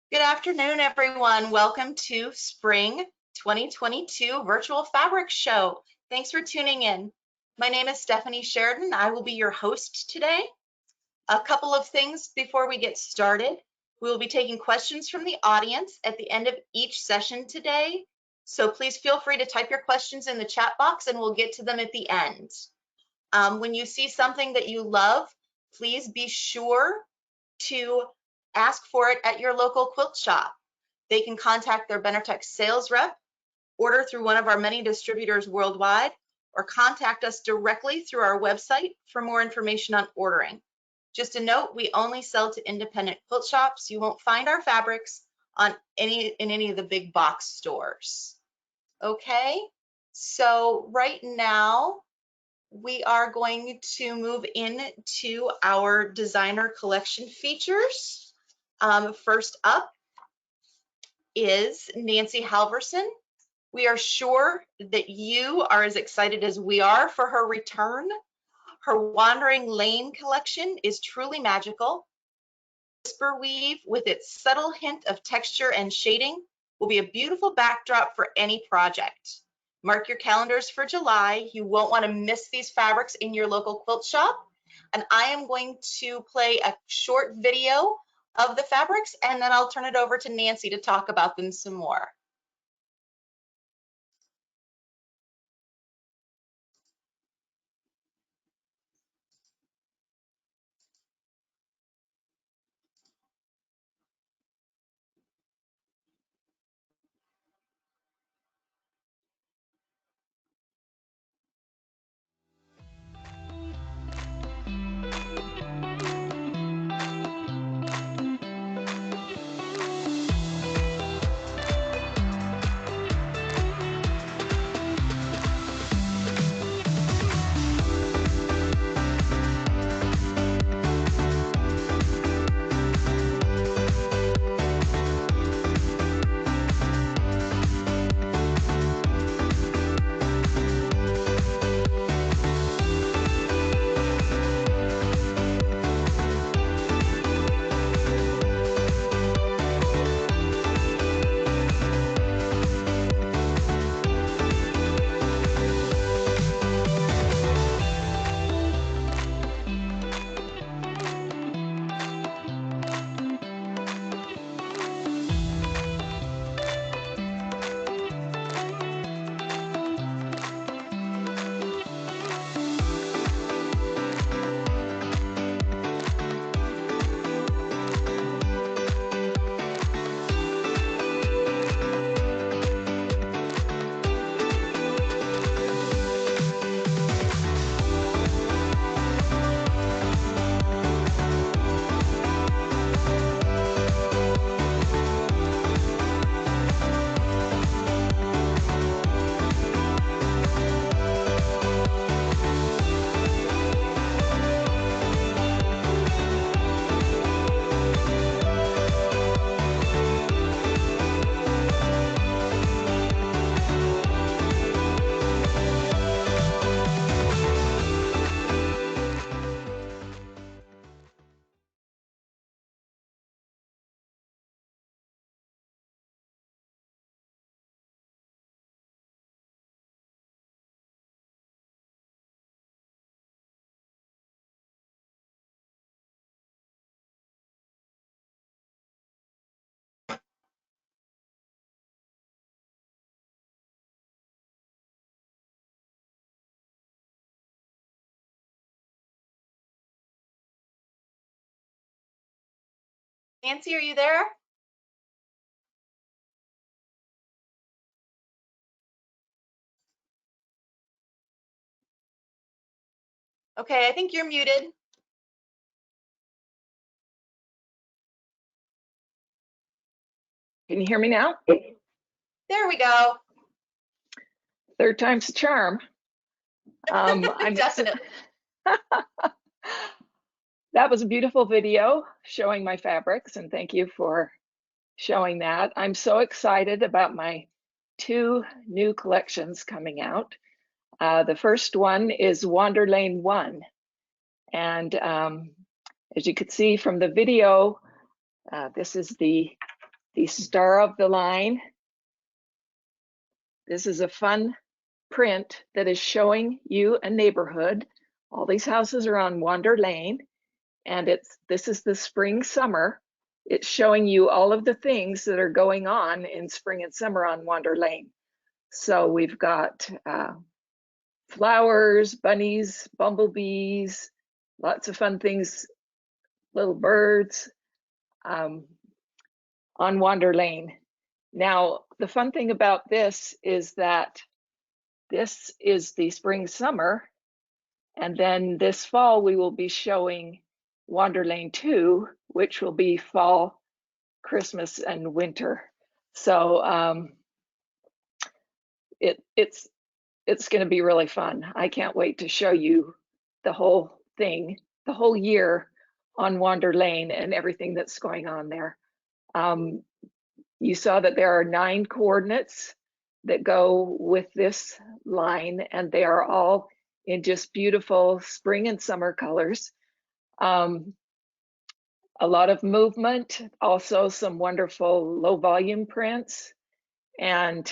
Good afternoon, everyone. Welcome to Spring 2022 Virtual Fabric Show. Thanks for tuning in. My name is Stephanie Sheridan. I will be your host today. A couple of things before we get started. We will be taking questions from the audience at the end of each session today. So please feel free to type your questions in the chat box and we'll get to them at the end. When you see something that you love, please be sure to ask for it at your local quilt shop. They can contact their Benetech sales rep, order through one of our many distributors worldwide, or contact us directly through our website for more information on ordering. Just a note, we only sell to independent quilt shops. You won't find our fabrics in any of the big box stores. Okay, so right now we are going to move into our designer collection features. First up is Nancy Halverson. We are sure that you are as excited as we are for her return. Her Wandering Lane collection is truly magical. Whisper weave with its subtle hint of texture and shading will be a beautiful backdrop for any project. Mark your calendars for July. You won't want to miss these fabrics in your local quilt shop. And I am going to play a short video of the fabrics, and then I'll turn it over to Nancy to talk about them some more. Nancy, are you there? Okay, I think you're muted. Can you hear me now? There we go. Third time's a charm. Definitely. That was a beautiful video showing my fabrics, and thank you for showing that. I'm so excited about my 2 new collections coming out. The first one is Wander Lane 1. And as you could see from the video, this is the the star of the line. This is a fun print that is showing you a neighborhood. All these houses are on Wander Lane, and this is the spring summer. It's showing you all of the things that are going on in spring and summer on Wander Lane. So we've got flowers, bunnies, bumblebees, lots of fun things, little birds on Wander Lane. Now, the fun thing about this is that this is the spring summer, and then this fall we will be showing Wander Lane 2, which will be fall, Christmas, and winter. So it's going to be really fun. I can't wait to show you the whole thing, the whole year on Wander Lane and everything that's going on there. You saw that there are 9 coordinates that go with this line, and they are all in just beautiful spring and summer colors. A lot of movement, also some wonderful low volume prints. And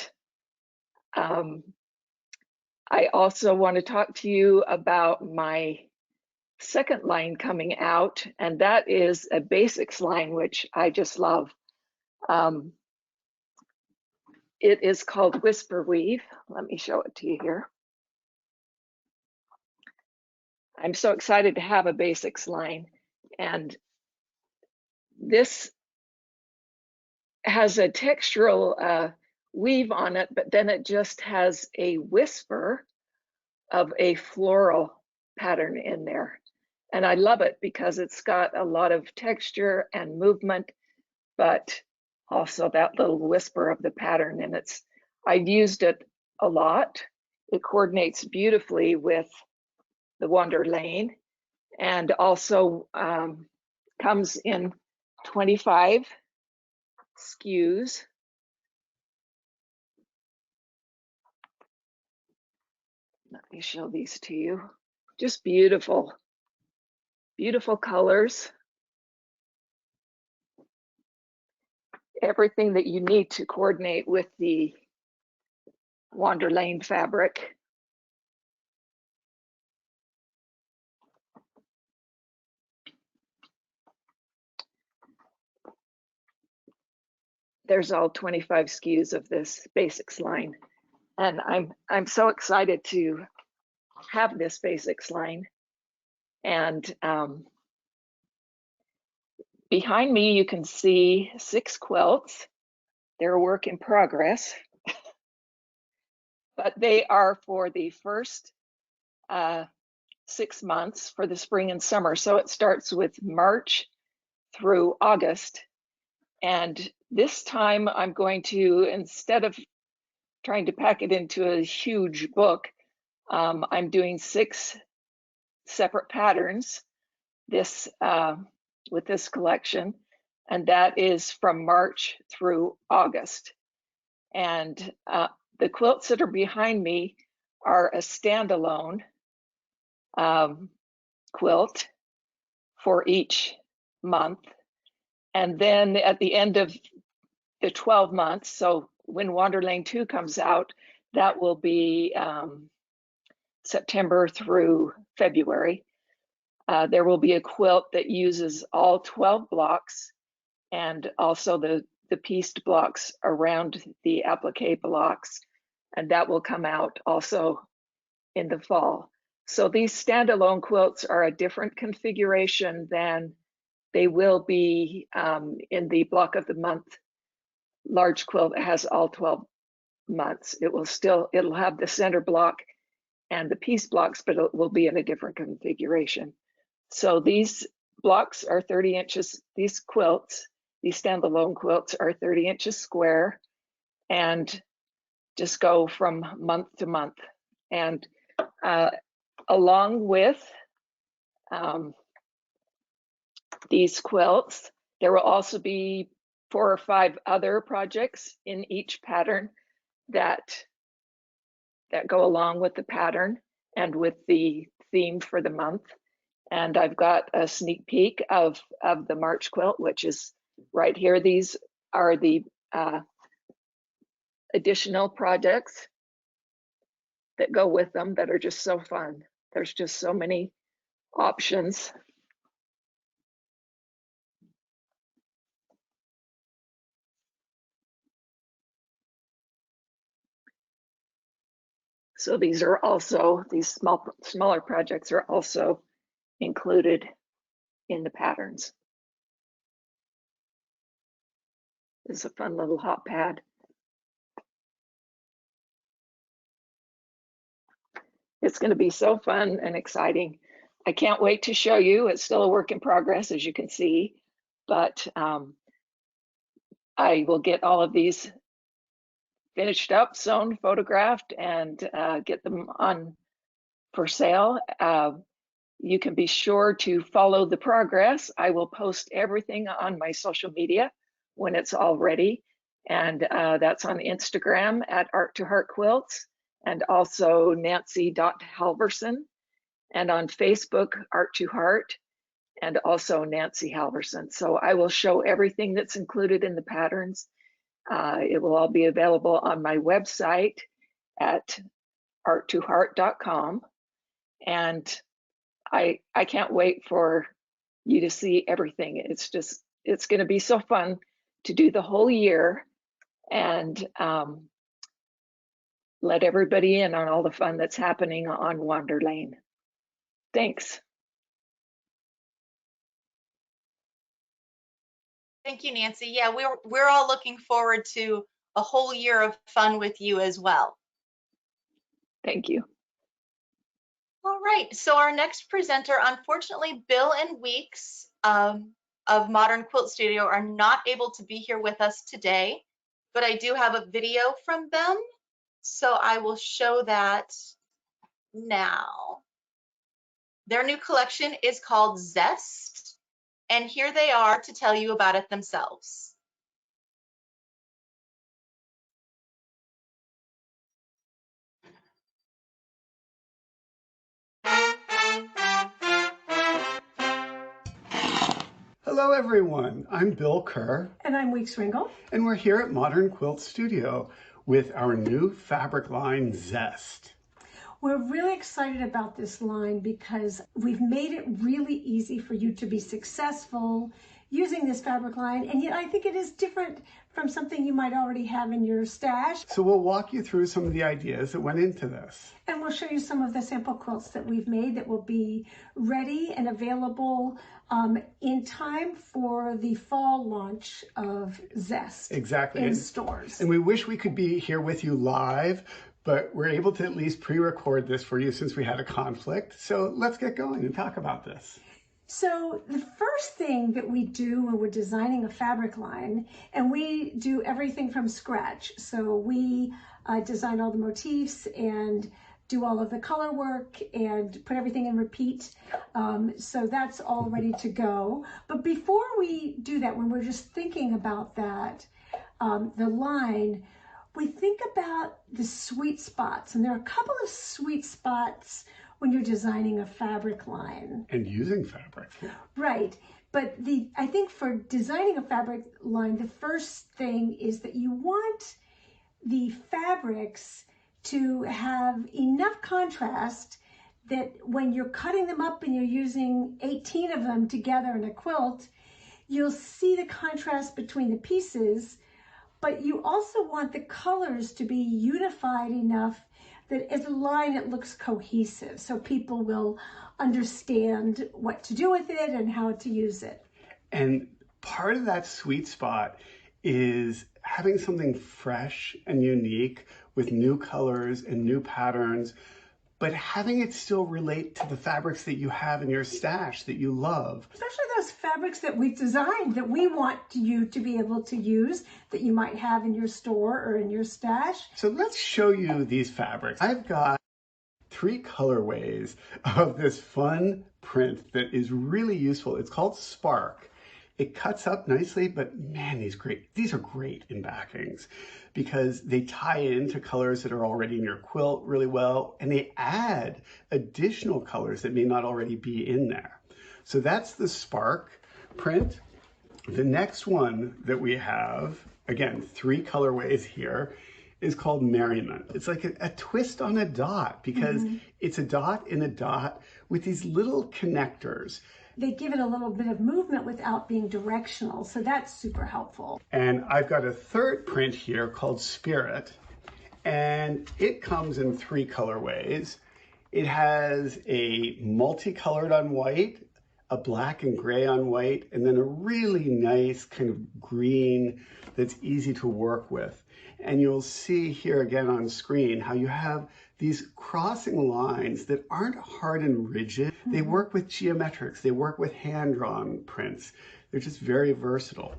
I also want to talk to you about my second line coming out, and that is a basics line, which I just love. It is called Whisper Weave. Let me show it to you here. I'm so excited to have a basics line, and this has a textural weave on it, but then it just has a whisper of a floral pattern in there. And I love it because it's got a lot of texture and movement, but also that little whisper of the pattern. And I've used it a lot. It coordinates beautifully with the Wander Lane, and also comes in 25 SKUs. Let me show these to you. Just beautiful, beautiful colors. Everything that you need to coordinate with the Wander Lane fabric. There's all 25 SKUs of this basics line, and I'm so excited to have this basics line. And behind me you can see 6 quilts. They're a work in progress, but they are for the first 6 months for the spring and summer. So it starts with March through August. And this time I'm going to, instead of trying to pack it into a huge book, I'm doing 6 separate patterns with this collection, and that is from March through August. And the quilts that are behind me are a standalone quilt for each month. And then at the end of the 12 months, so when Wander Lane 2 comes out, that will be September through February. There will be a quilt that uses all 12 blocks, and also the pieced blocks around the applique blocks, and that will come out also in the fall. So these standalone quilts are a different configuration than they will be in the block of the month large quilt that has all 12 months. It'll have the center block and the piece blocks, but it will be in a different configuration. So these blocks are 30 inches, these quilts, these standalone quilts are 30 inches square, and just go from month to month. And along with these quilts, there will also be 4 or 5 other projects in each pattern that go along with the pattern and with the theme for the month. And I've got a sneak peek of the March quilt, which is right here. These are the additional projects that go with them that are just so fun. There's just so many options. So these are also, these smaller projects are also included in the patterns. This is a fun little hot pad. It's going to be so fun and exciting. I can't wait to show you. It's still a work in progress, as you can see, but I will get all of these finished up, sewn, photographed, and get them on for sale. You can be sure to follow the progress. I will post everything on my social media when it's all ready. And that's on Instagram at Art to Heart Quilts, and also Nancy.Halverson, and on Facebook, Art to Heart, and also Nancy Halverson. So I will show everything that's included in the patterns. It will all be available on my website at arttoheart.com. And I can't wait for you to see everything. It's going to be so fun to do the whole year and let everybody in on all the fun that's happening on Wander Lane. Thanks. Thank you, Nancy. Yeah, we're all looking forward to a whole year of fun with you as well. Thank you. All right, so our next presenter, unfortunately, Bill and Weeks of Modern Quilt Studio are not able to be here with us today, but I do have a video from them, so I will show that now. Their new collection is called Zest, and here they are to tell you about it themselves. Hello everyone, I'm Bill Kerr. And I'm Weeks Ringle. And we're here at Modern Quilt Studio with our new fabric line, Zest. We're really excited about this line because we've made it really easy for you to be successful using this fabric line, and yet I think it is different from something you might already have in your stash. So we'll walk you through some of the ideas that went into this. And we'll show you some of the sample quilts that we've made that will be ready and available in time for the fall launch of Zest. Exactly. In stores. And we wish we could be here with you live, but we're able to at least pre-record this for you since we had a conflict. So let's get going and talk about this. So the first thing that we do when we're designing a fabric line, and we do everything from scratch. So we design all the motifs and do all of the color work and put everything in repeat. So that's all ready to go. But before we do that, when we're just thinking about that, the line, we think about the sweet spots. And there are a couple of sweet spots when you're designing a fabric line. And using fabric. Yeah. Right. But I think for designing a fabric line, the first thing is that you want the fabrics to have enough contrast that when you're cutting them up and you're using 18 of them together in a quilt, you'll see the contrast between the pieces, but you also want the colors to be unified enough that as a line it looks cohesive, so people will understand what to do with it and how to use it. And part of that sweet spot is having something fresh and unique with new colors and new patterns, but having it still relate to the fabrics that you have in your stash that you love. Especially those fabrics that we've designed that we want you to be able to use, that you might have in your store or in your stash. So let's show you these fabrics. I've got 3 colorways of this fun print that is really useful. It's called Spark. It cuts up nicely, but man, these are great in backings because they tie into colors that are already in your quilt really well, and they add additional colors that may not already be in there. So that's the Spark print. The next one that we have, again, 3 colorways here, is called Merriment. It's like a twist on a dot because it's a dot in a dot with these little connectors. They give it a little bit of movement without being directional, so that's super helpful. And I've got a third print here called Spirit, and it comes in 3 colorways. It has a multicolored on white, a black and gray on white, and then a really nice kind of green that's easy to work with. And you'll see here again on screen how you have these crossing lines that aren't hard and rigid. They work with geometrics, they work with hand-drawn prints. They're just very versatile.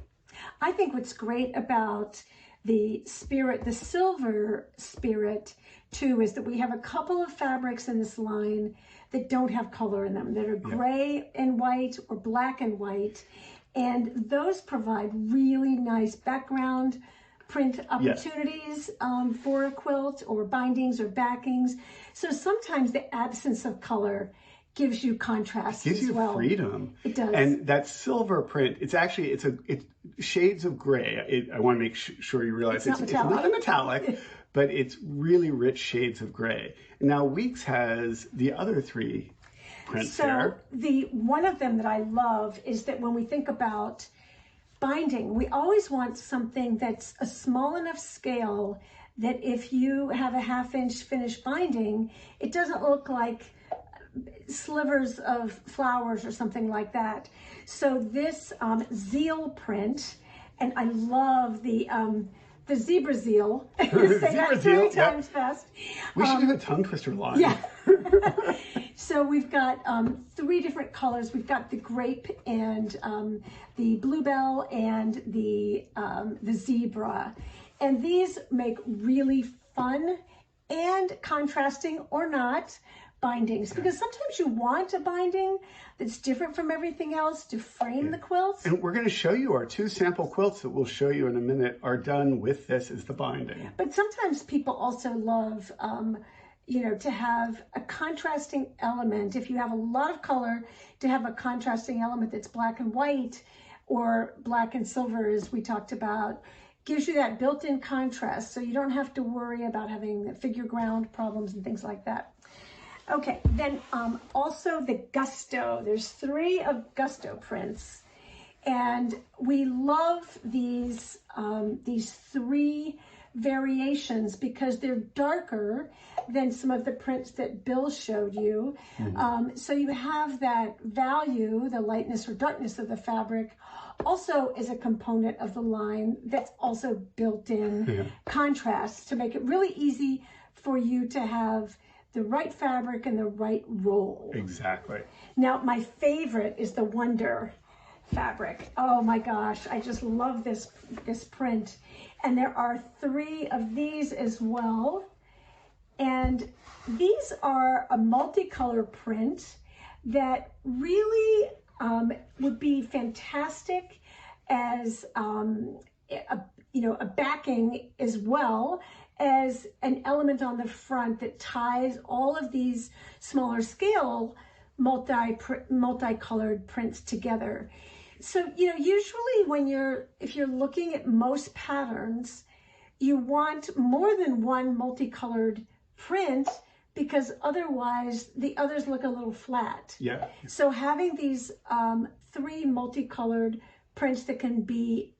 I think what's great about the Spirit, the silver Spirit too, is that we have a couple of fabrics in this line that don't have color in them, that are gray and white or black and white. And those provide really nice background print opportunities for a quilt or bindings or backings. So sometimes the absence of color gives you contrast Gives as you well. freedom. It does. And that silver print, it's shades of gray. I want to make sure you realize it's not a metallic, but it's really rich shades of gray. Now Weeks has the other 3 prints there. So one of them that I love is that when we think about binding, we always want something that's a small enough scale that if you have a 1/2 inch finished binding, it doesn't look like slivers of flowers or something like that. So this zeal print, and I love the zebra zeal. Say that 3 times fast. We should do a tongue twister line. Yeah. So we've got 3 different colors. We've got the grape and the bluebell and the zebra. And these make really fun and contrasting or not bindings, because sometimes you want a binding that's different from everything else to frame the quilts. And we're going to show you our 2 sample quilts that we'll show you in a minute are done with this as the binding. But sometimes people also love to have a contrasting element. If you have a lot of color, to have a contrasting element that's black and white or black and silver, as we talked about, gives you that built-in contrast, so you don't have to worry about having figure ground problems and things like that. Okay, then also the Gusto. There's 3 of Gusto prints, and we love these 3 variations because they're darker than some of the prints that Bill showed you. So you have that value, the lightness or darkness of the fabric, also is a component of the line that's also built in contrast to make it really easy for you to have the right fabric and the right roll. Exactly. Now, my favorite is the Wonder fabric. Oh my gosh, I just love this print. And there are 3 of these as well. And these are a multicolor print that really would be fantastic as a backing, as well as an element on the front that ties all of these smaller scale multicolored prints together. So, usually if you're looking at most patterns, you want more than one multicolored print because otherwise the others look a little flat. Yeah. So having these 3 multicolored prints that can be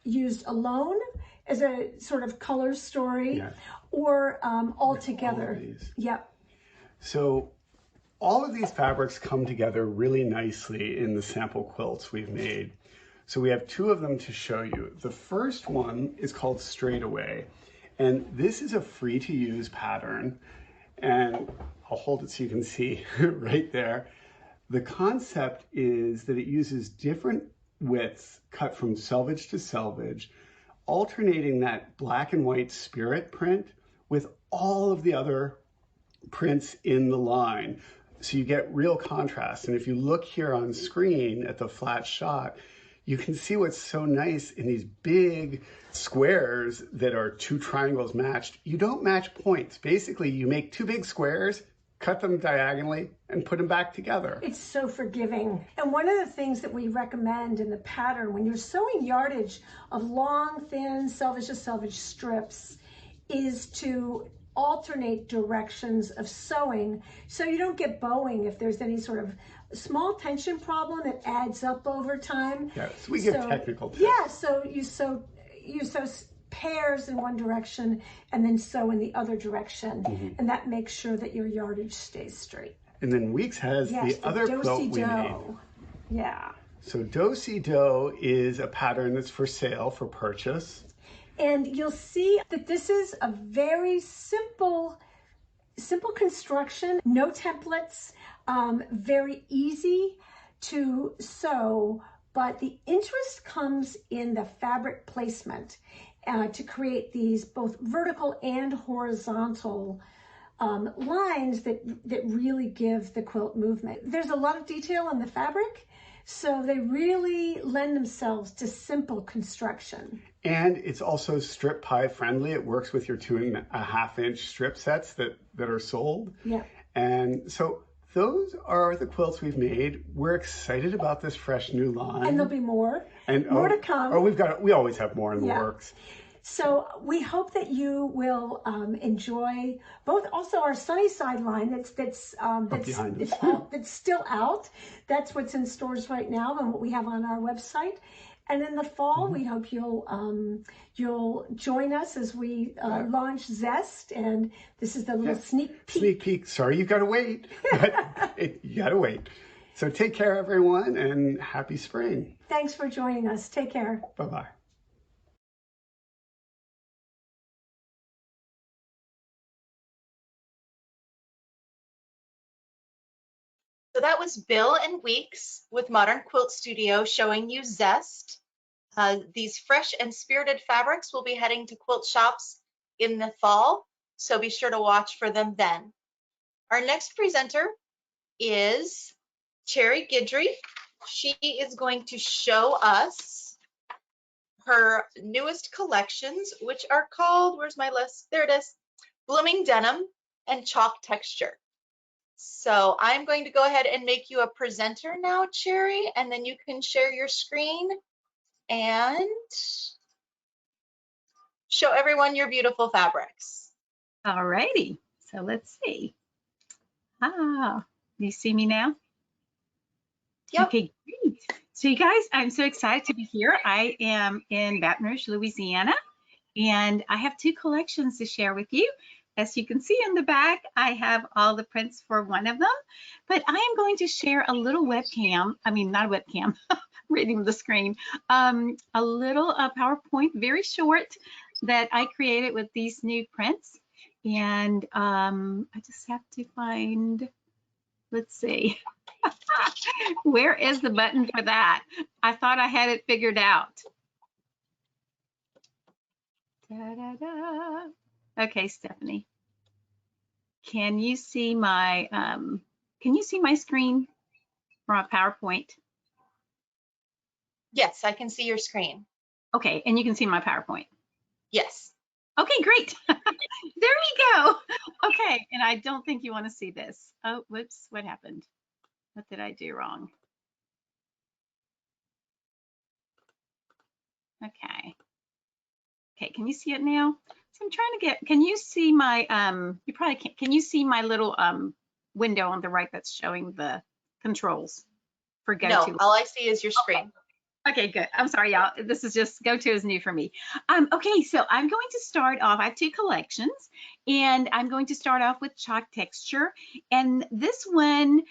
used alone as a sort of color story or all together. Yep. So all of these fabrics come together really nicely in the sample quilts we've made. So we have 2 of them to show you. The first one is called Straightaway, and this is a free to use pattern, and I'll hold it so you can see right there. The concept is that it uses different widths cut from selvage to selvage, alternating that black and white spirit print with all of the other prints in the line. So you get real contrast. And if you look here on screen at the flat shot, you can see what's so nice in these big squares that are 2 triangles matched. You don't match points. Basically, you make 2 big squares, cut them diagonally, and put them back together. It's so forgiving. And one of the things that we recommend in the pattern when you're sewing yardage of long, thin selvage to selvage strips is to alternate directions of sewing so you don't get bowing if there's any sort of small tension problem that adds up over time. Yes, we give technical tips. Yeah, so you sew pairs in one direction and then sew in the other direction, and that makes sure that your yardage stays straight. And then Weeks has the other quilt we made. Yeah. So Do-Si-Do is a pattern that's for sale, for purchase. And you'll see that this is a very simple construction, no templates, very easy to sew, but the interest comes in the fabric placement to create these both vertical and horizontal lines that really give the quilt movement. There's a lot of detail in the fabric, so they really lend themselves to simple construction. And it's also strip pie friendly. It works with your 2.5-inch strip sets that are sold. Yeah. And so those are the quilts we've made. We're excited about this fresh new line. And there'll be more. And more to come. We always have more in the works. So we hope that you will enjoy both also our sunny side line that's still out. That's what's in stores right now and what we have on our website. And in the fall, we hope you'll join us as we launch Zest. And this is the little sneak peek. Sneak peek. Sorry, you got to wait. You got to wait. So take care, everyone, and happy spring. Thanks for joining us. Take care. Bye-bye. So that was Bill and Weeks with Modern Quilt Studio showing you Zest. These fresh and spirited fabrics will be heading to quilt shops in the fall, so be sure to watch for them then. Our next presenter is Cherry Guidry. She is going to show us her newest collections, which are called, where's my list? There it is, Blooming Denim and Chalk Texture. So I'm going to go ahead and make you a presenter now, Cherry, and then you can share your screen and show everyone your beautiful fabrics. All righty, so let's see. You see me now? Yep. Okay, great. So you guys, I'm so excited to be here. I am in Baton Rouge, Louisiana, and I have two collections to share with you. As you can see in the back, I have all the prints for one of them, but I am going to share a little webcam, not a webcam, reading the screen, a little PowerPoint, very short, that I created with these new prints. And I just have to find, let's see, where is the button for that? I thought I had it figured out. Da-da-da. Okay, Stephanie, can you see my screen from a PowerPoint? Yes, I can see your screen. Okay, and you can see my PowerPoint. Yes. Okay, great. There we go. Okay, and I don't think you want to see this. Oh, whoops, what happened? What did I do wrong? Okay. Okay, can you see it now? So I'm trying to get, can you see my, you probably can't, can you see my little window on the right that's showing the controls for GoTo? No, all I see is your screen. Okay, good. I'm sorry, y'all. This is just, GoTo is new for me. Okay, so I'm going to start off, I have two collections, and I'm going to start off with Chalk Texture. And this one,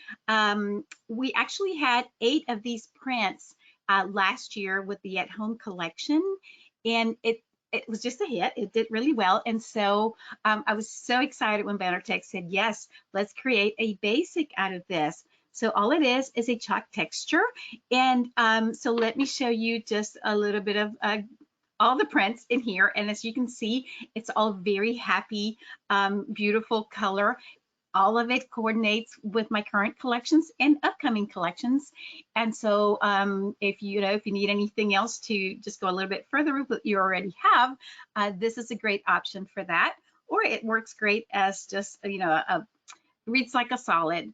we actually had 8 of these prints last year with the At Home collection, and it was just a hit. It did really well. And so I was so excited when Bannertech said, yes, let's create a basic out of this. So all it is a chalk texture. And so let me show you just a little bit of all the prints in here. And as you can see, it's all very happy, beautiful color. All of it coordinates with my current collections and upcoming collections. And so if you need anything else to just go a little bit further with what you already have, this is a great option for that. Or it works great as just, reads like a solid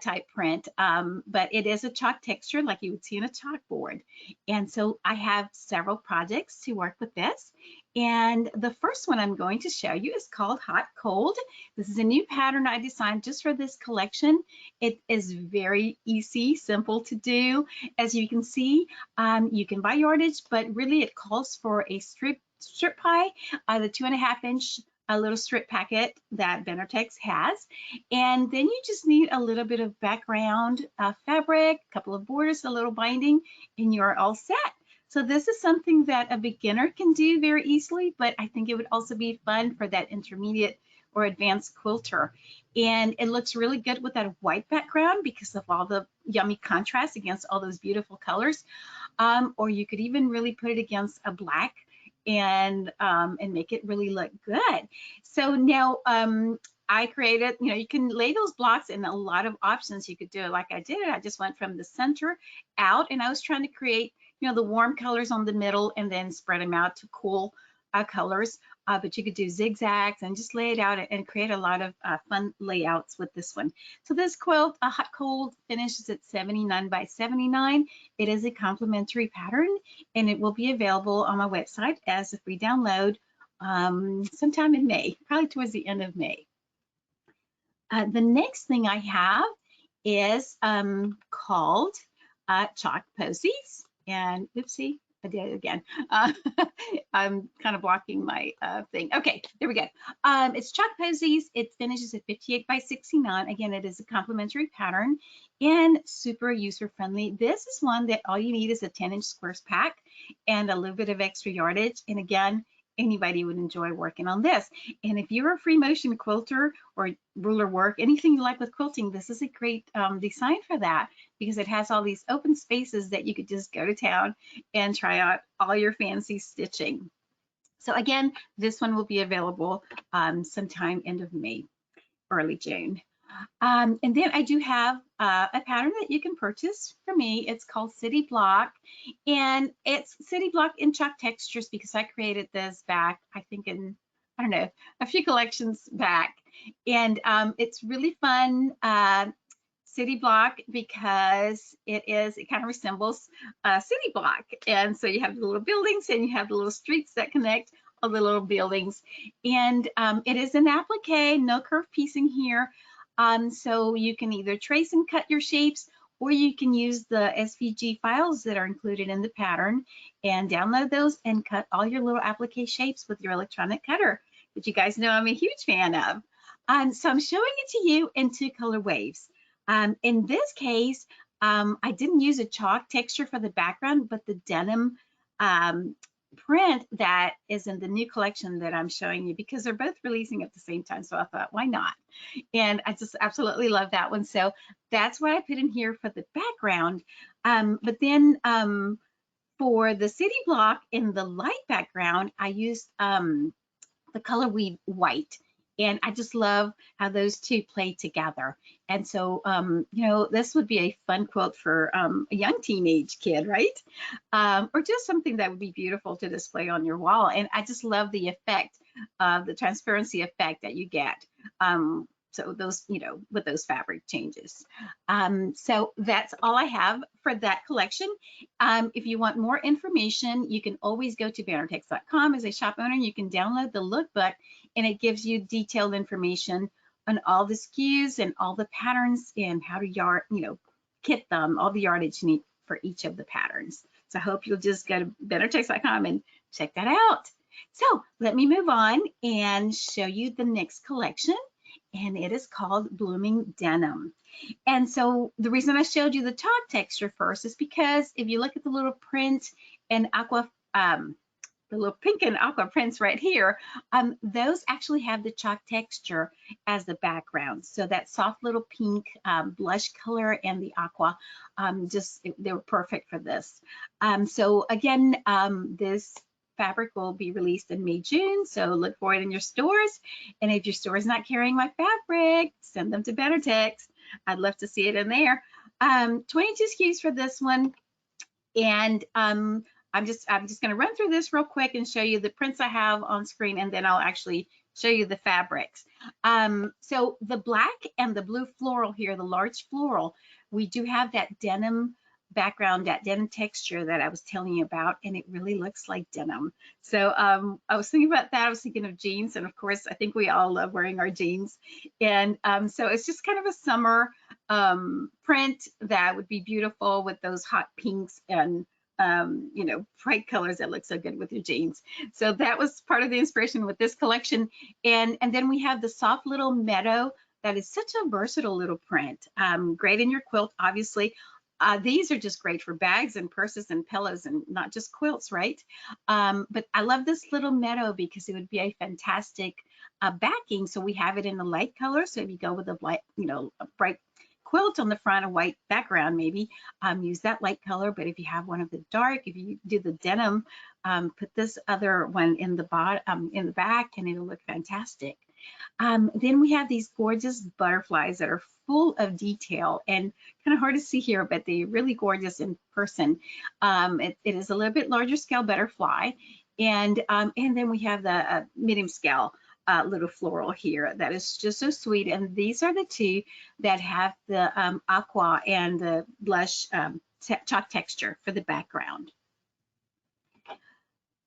type print, but it is a chalk texture like you would see in a chalkboard. And so I have several projects to work with this. And the first one I'm going to show you is called Hot Cold. This is a new pattern I designed just for this collection. It is very easy, simple to do. As you can see, you can buy yardage, but really it calls for a strip pie, the 2.5-inch a little strip packet that Benartex has. And then you just need a little bit of background fabric, a couple of borders, a little binding, and you're all set. So this is something that a beginner can do very easily, but I think it would also be fun for that intermediate or advanced quilter. And it looks really good with that white background because of all the yummy contrast against all those beautiful colors. Or you could even really put it against a black and make it really look good. So now I created, you can lay those blocks in a lot of options. You could do it like I did. I just went from the center out, and I was trying to create, the warm colors on the middle and then spread them out to cool colors. But you could do zigzags and just lay it out and create a lot of fun layouts with this one. So this quilt, a Hot Cold, finishes at 79 by 79. It is a complimentary pattern, and it will be available on my website as a free download sometime in May, probably towards the end of May. The next thing I have is called Chalk Posies. And oopsie, I did it again. I'm kind of blocking my thing. Okay, there we go. It's Chalk Posies. It finishes at 58 by 69. Again, it is a complimentary pattern and super user-friendly. This is one that all you need is a 10-inch squares pack and a little bit of extra yardage. And again, anybody would enjoy working on this. And if you're a free motion quilter or ruler work, anything you like with quilting, this is a great design for that, because it has all these open spaces that you could just go to town and try out all your fancy stitching. So again, this one will be available sometime end of May, early June. And then I do have a pattern that you can purchase from me. It's called City Block, and it's City Block in chalk textures because I created this back, I think in, I don't know, a few collections back. And it's really fun City Block because it kind of resembles a city block. And so you have the little buildings and you have the little streets that connect all the little buildings. And it is an applique, no curved piecing here. So you can either trace and cut your shapes, or you can use the SVG files that are included in the pattern and download those and cut all your little applique shapes with your electronic cutter, which you guys know I'm a huge fan of. So I'm showing it to you in 2 color waves. In this case, I didn't use a chalk texture for the background, but the denim print that is in the new collection that I'm showing you, because they're both releasing at the same time. So I thought, why not? And I just absolutely love that one. So that's what I put in here for the background. But then for the city block in the light background, I used the color weave white. And I just love how those two play together. And so, this would be a fun quilt for a young teenage kid, right? Or just something that would be beautiful to display on your wall. And I just love the effect of the transparency effect that you get. So those, with those fabric changes. So that's all I have for that collection. If you want more information, you can always go to Benartex.com. As a shop owner, you can download the lookbook, and it gives you detailed information on all the SKUs and all the patterns and how to kit them, all the yardage you need for each of the patterns. So I hope you'll just go to Benartex.com and check that out. So let me move on and show you the next collection, and it is called Blooming Denim. And so the reason I showed you the chalk texture first is because if you look at the little print and aqua, the little pink and aqua prints right here, those actually have the chalk texture as the background. So that soft little pink blush color and the aqua, they were perfect for this. So again, this fabric will be released in May, June, so look for it in your stores. And if your store is not carrying my fabric, send them to Benartex. I'd love to see it in there. 22 SKUs for this one. And I'm just going to run through this real quick and show you the prints I have on screen, and then I'll actually show you the fabrics. So the black and the blue floral here, the large floral, we do have that denim background, that denim texture that I was telling you about, and it really looks like denim. So I was thinking about that. I was thinking of jeans, and of course, I think we all love wearing our jeans. And so it's just kind of a summer print that would be beautiful with those hot pinks and you know, bright colors that look so good with your jeans. So that was part of the inspiration with this collection. And then we have the soft little meadow that is such a versatile little print. Great in your quilt, obviously. These are just great for bags and purses and pillows and not just quilts, right? But I love this little meadow because it would be a fantastic backing. So we have it in a light color. So if you go with a light, you know, a bright quilt on the front, a white background, maybe use that light color. But if you have one of the dark, if you do the denim, put this other one in the bottom, in the back, and it'll look fantastic. Then we have these gorgeous butterflies that are full of detail and kind of hard to see here, but they're really gorgeous in person. It is a little bit larger scale butterfly, and then we have the medium scale little floral here that is just so sweet. And these are the two that have the aqua and the blush chalk texture for the background.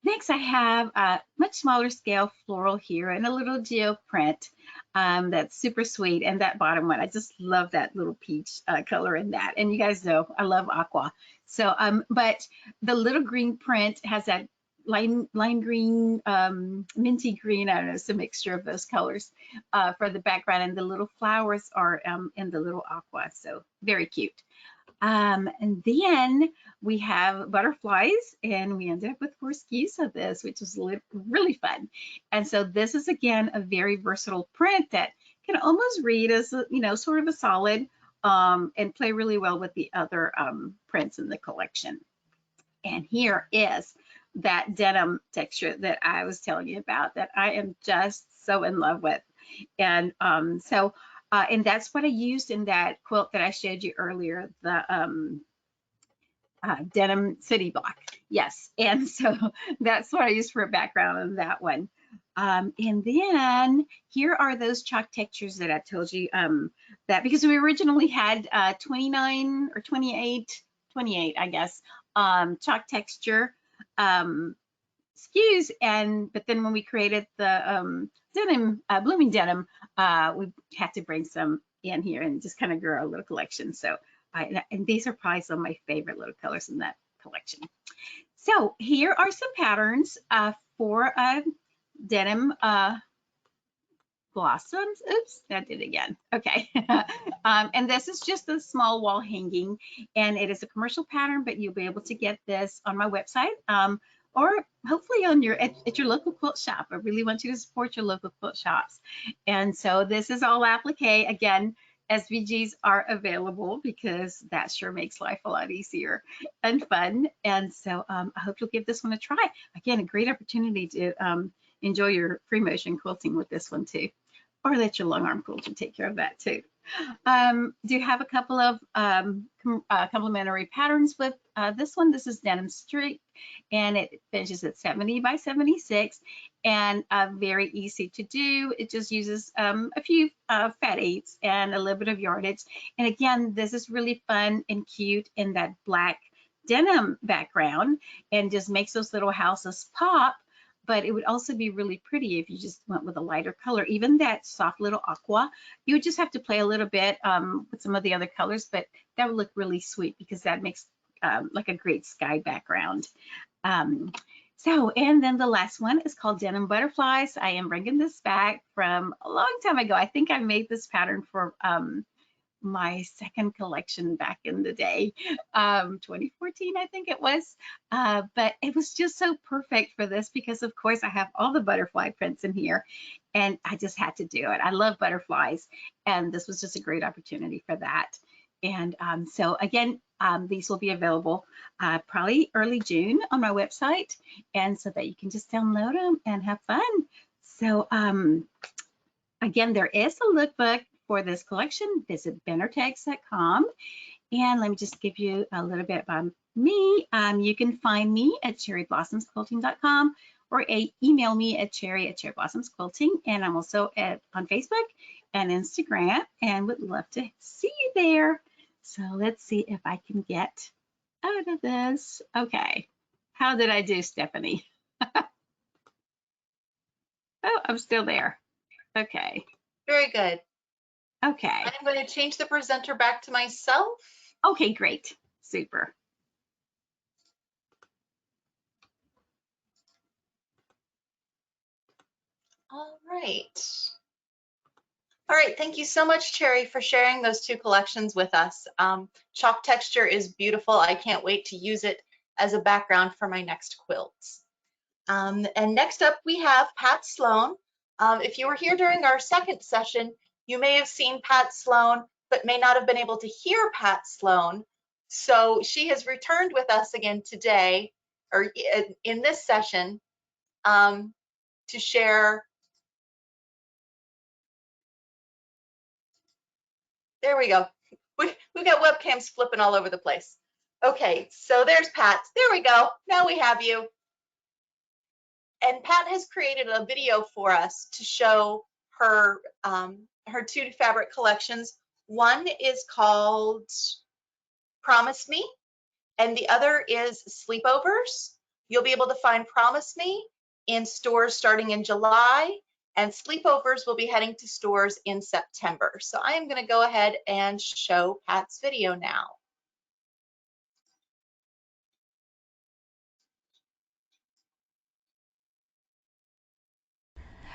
Next, I have a much smaller scale floral here and a little geo print that's super sweet. And that bottom one, I just love that little peach color in that. And you guys know I love aqua. So, but the little green print has that lime green, minty green, I don't know, it's a mixture of those colors for the background. And the little flowers are in the little aqua, so very cute. And then we have butterflies, and we ended up with 4 SKUs of this, which was really fun. And so this is, again, a very versatile print that can almost read as, you know, sort of a solid and play really well with the other prints in the collection. And here is that denim texture that I was telling you about that I am just so in love with. And and that's what I used in that quilt that I showed you earlier, the denim city block. Yes, and so that's what I used for a background on that one. And then here are those chalk textures that I told you that because we originally had 29 or 28, I guess, chalk texture SKUs, but then when we created the denim, blooming denim, we had to bring some in here and just kind of grow a little collection. So, and these are probably some of my favorite little colors in that collection. So here are some patterns for denim blossoms. Oops, that did it again. Okay. And this is just a small wall hanging, and it is a commercial pattern, but you'll be able to get this on my website. Or hopefully on your at your local quilt shop. I really want you to support your local quilt shops. And so this is all applique. Again, SVGs are available because that sure makes life a lot easier and fun. And so I hope you'll give this one a try. Again, a great opportunity to enjoy your free motion quilting with this one too, or let your long arm quilter take care of that too. Do have a couple of complementary patterns with this one. This is Denim Streak, and it finishes at 70 by 76, and very easy to do. It just uses a few fat 8s and a little bit of yardage. And again, this is really fun and cute in that black denim background, and just makes those little houses pop. But it would also be really pretty if you just went with a lighter color. Even that soft little aqua, you would just have to play a little bit with some of the other colors, but that would look really sweet because that makes like a great sky background. And then the last one is called Denim Butterflies. I am bringing this back from a long time ago. I think I made this pattern for my second collection back in the day, 2014, I think it was. But it was just so perfect for this because, of course, I have all the butterfly prints in here, and I just had to do it. I love butterflies, and this was just a great opportunity for that. And so again, these will be available probably early June on my website, and so that you can just download them and have fun. So again, there is a lookbook for this collection. Visit bennertags.com, and let me just give you a little bit about me. You can find me at cherryblossoms.quilting.com, or email me at cherry@cherryblossoms.quilting. And I'm also on Facebook and Instagram and would love to see you there. So let's see if I can get out of this. Okay. How did I do, Stephanie? Oh, I'm still there. Okay. Very good. Okay. I'm going to change the presenter back to myself. Okay, great. Super. All right. All right, thank you so much, Cherry, for sharing those two collections with us. Chalk texture is beautiful. I can't wait to use it as a background for my next quilts. And next up, we have Pat Sloan. If you were here during our second session, you may have seen Pat Sloan, but may not have been able to hear Pat Sloan. So she has returned with us again today, or in this session, to share. There we go. We've got webcams flipping all over the place. Okay, so there's Pat. There we go. Now we have you. And Pat has created a video for us to show her her two fabric collections. One is called Promise Me, and the other is Sleepovers. You'll be able to find Promise Me in stores starting in July, and Sleepovers will be heading to stores in September. So I am going to go ahead and show Pat's video now.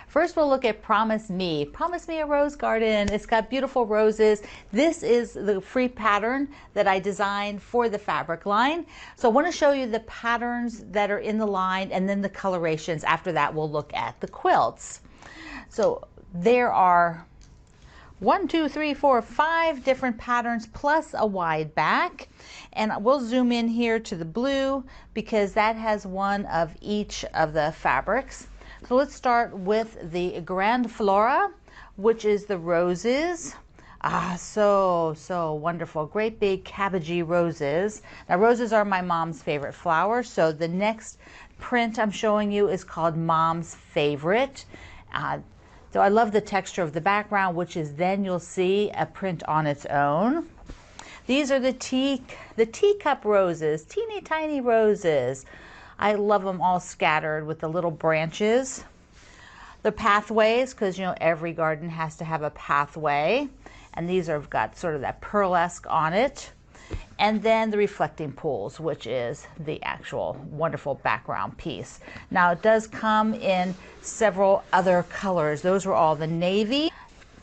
First, we'll look at Promise Me. Promise Me a Rose Garden. It's got beautiful roses. This is the free pattern that I designed for the fabric line. So I want to show you the patterns that are in the line and then the colorations. After that, we'll look at the quilts. So there are 5 different patterns plus a wide back. And we'll zoom in here to the blue because that has one of each of the fabrics. So let's start with the Grand Flora, which is the roses. So wonderful. Great big cabbagey roses. Now roses are my mom's favorite flower. So the next print I'm showing you is called Mom's Favorite. So I love the texture of the background, which is then you'll see a print on its own. These are the teacup roses, teeny tiny roses. I love them all scattered with the little branches. The pathways, because you know every garden has to have a pathway. And these have got sort of that pearlesque on it. And then the reflecting pools, which is the actual wonderful background piece. Now it does come in several other colors. Those were all the navy.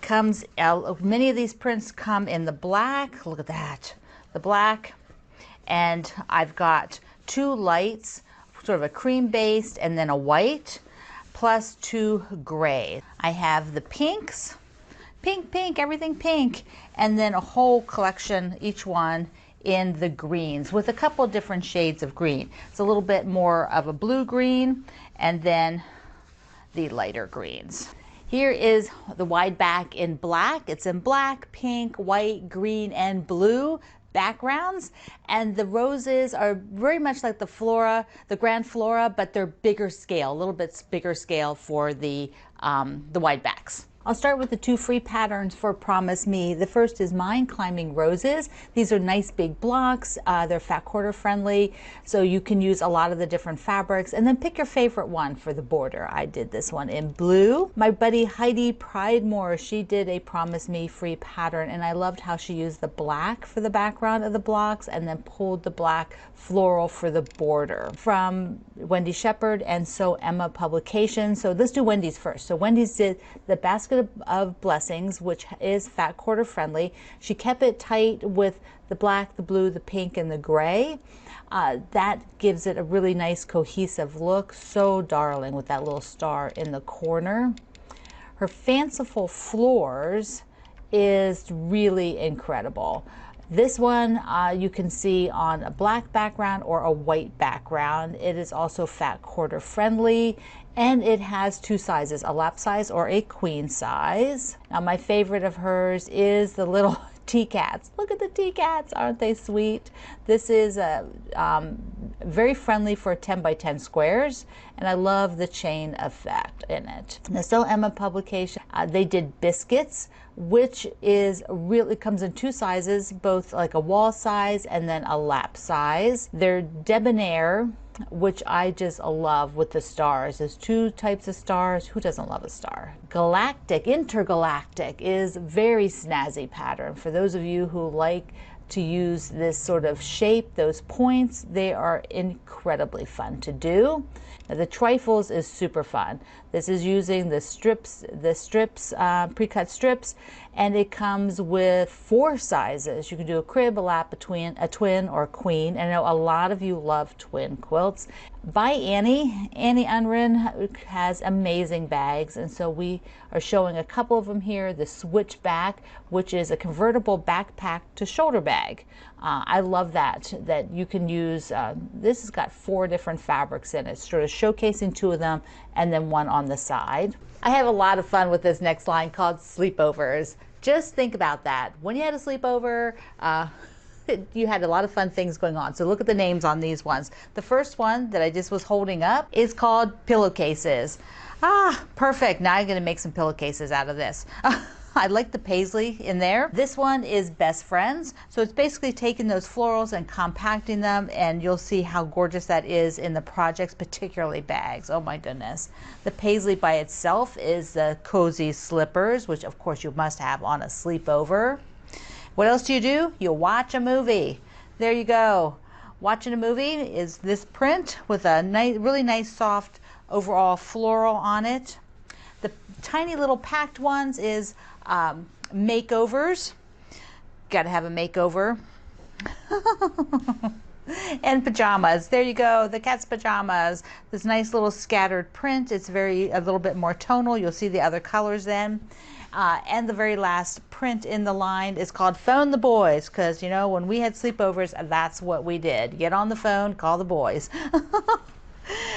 Many of these prints come in the black. Look at that, the black. And I've got two lights, sort of a cream based and then a white, plus two gray. I have the pinks, pink, everything pink, and then a whole collection, each one in the greens with a couple different shades of green. It's a little bit more of a blue green and then the lighter greens. Here is the wide back in black. It's in black, pink, white, green, and blue backgrounds, and the roses are very much like the flora, the Grand Flora, but they're bigger scale, a little bit bigger scale for the wide backs. I'll start with the two free patterns for Promise Me. The first is Mine Climbing Roses. These are nice big blocks. They're fat quarter friendly, so you can use a lot of the different fabrics and then pick your favorite one for the border. I did this one in blue. My buddy Heidi Pridemore, she did a Promise Me free pattern, and I loved how she used the black for the background of the blocks and then pulled the black floral for the border. From Wendy Shepherd and So Emma Publications. So let's do Wendy's first. So Wendy's did the Basket of Blessings, which is fat quarter friendly. She kept it tight with the black, the blue, the pink, and the gray. That gives it a really nice cohesive look. So darling with that little star in the corner. Her Fanciful Floors is really incredible. This one you can see on a black background or a white background. It is also fat quarter friendly, and it has two sizes, a lap size or a queen size. Now my favorite of hers is the little tea cats. Look at the tea cats, aren't they sweet? This is very friendly for 10 by 10 squares, and I love the chain effect in it. The So Emma publication, they did biscuits, which is really, comes in two sizes, both like a wall size and then a lap size. They're debonair, which I just love with the stars. There's two types of stars. Who doesn't love a star? Galactic, intergalactic is very snazzy pattern. For those of you who like to use this sort of shape, those points, they are incredibly fun to do. Now, the trifles is super fun. This is using the pre-cut strips, and it comes with 4 sizes. You can do a crib, a lap, a twin, or a queen. And I know a lot of you love twin quilts. By Annie Unrin has amazing bags, and so we are showing a couple of them here. The switchback, which is a convertible backpack to shoulder bag. I love that you can use, this has got 4 different fabrics in it, sort of showcasing 2 of them and then 1 on the side. I have a lot of fun with this next line called Sleepovers. Just think about that. When you had a sleepover, you had a lot of fun things going on. So look at the names on these ones. The first one that I just was holding up is called Pillowcases. Perfect. Now I'm going to make some pillowcases out of this. I like the paisley in there. This one is Best Friends. So it's basically taking those florals and compacting them, and you'll see how gorgeous that is in the projects, particularly bags. Oh my goodness. The paisley by itself is the Cozy Slippers, which of course you must have on a sleepover. What else do? You watch a movie. There you go. Watching a movie is this print with a nice, really nice soft overall floral on it. The tiny little packed ones is makeovers. Got to have a makeover. And pajamas. There you go, the cat's pajamas. This nice little scattered print. It's a little bit more tonal. You'll see the other colors then. And the very last print in the line is called Phone the Boys, because you know, when we had sleepovers, that's what we did. Get on the phone, call the boys.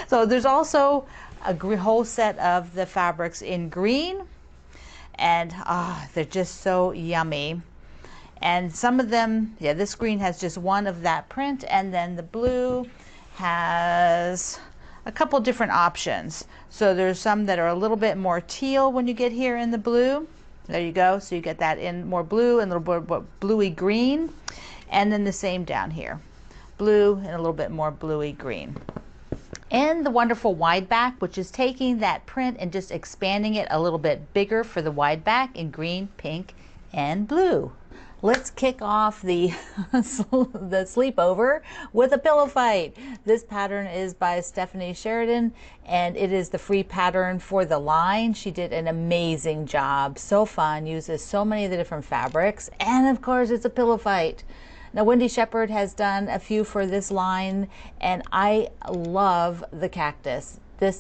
So there's also a whole set of the fabrics in green, and they're just so yummy. And some of them, yeah, this green has just one of that print, and then the blue has a couple different options. So there's some that are a little bit more teal when you get here in the blue. There you go. So you get that in more blue and a little bit bluey green. And then the same down here. Blue and a little bit more bluey green. And the wonderful wide back, which is taking that print and just expanding it a little bit bigger for the wide back in green, pink, and blue. Let's kick off the sleepover with a pillow fight. This pattern is by Stephanie Sheridan, and it is the free pattern for the line. She did an amazing job. So fun, uses so many of the different fabrics, and of course it's a pillow fight. Now, Wendy Shepard has done a few for this line, and I love the cactus.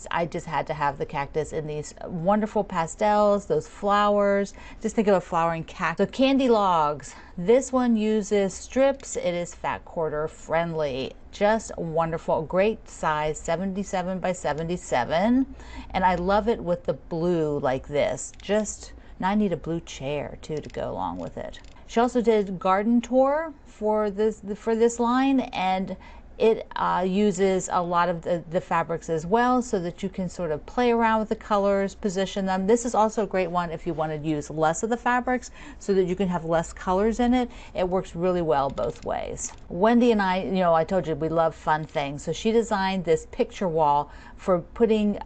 I just had to have the cactus in these wonderful pastels, those flowers. Just think of a flowering cactus. So Candy Logs. This one uses strips. It is fat quarter friendly. Just wonderful. Great size, 77 by 77. And I love it with the blue like this. Now I need a blue chair too to go along with it. She also did Garden Tour for this line, and it uses a lot of the fabrics as well, so that you can sort of play around with the colors, position them. This is also a great one if you want to use less of the fabrics so that you can have less colors in it. It works really well both ways. Wendy and I, I told you we love fun things. So she designed this picture wall for putting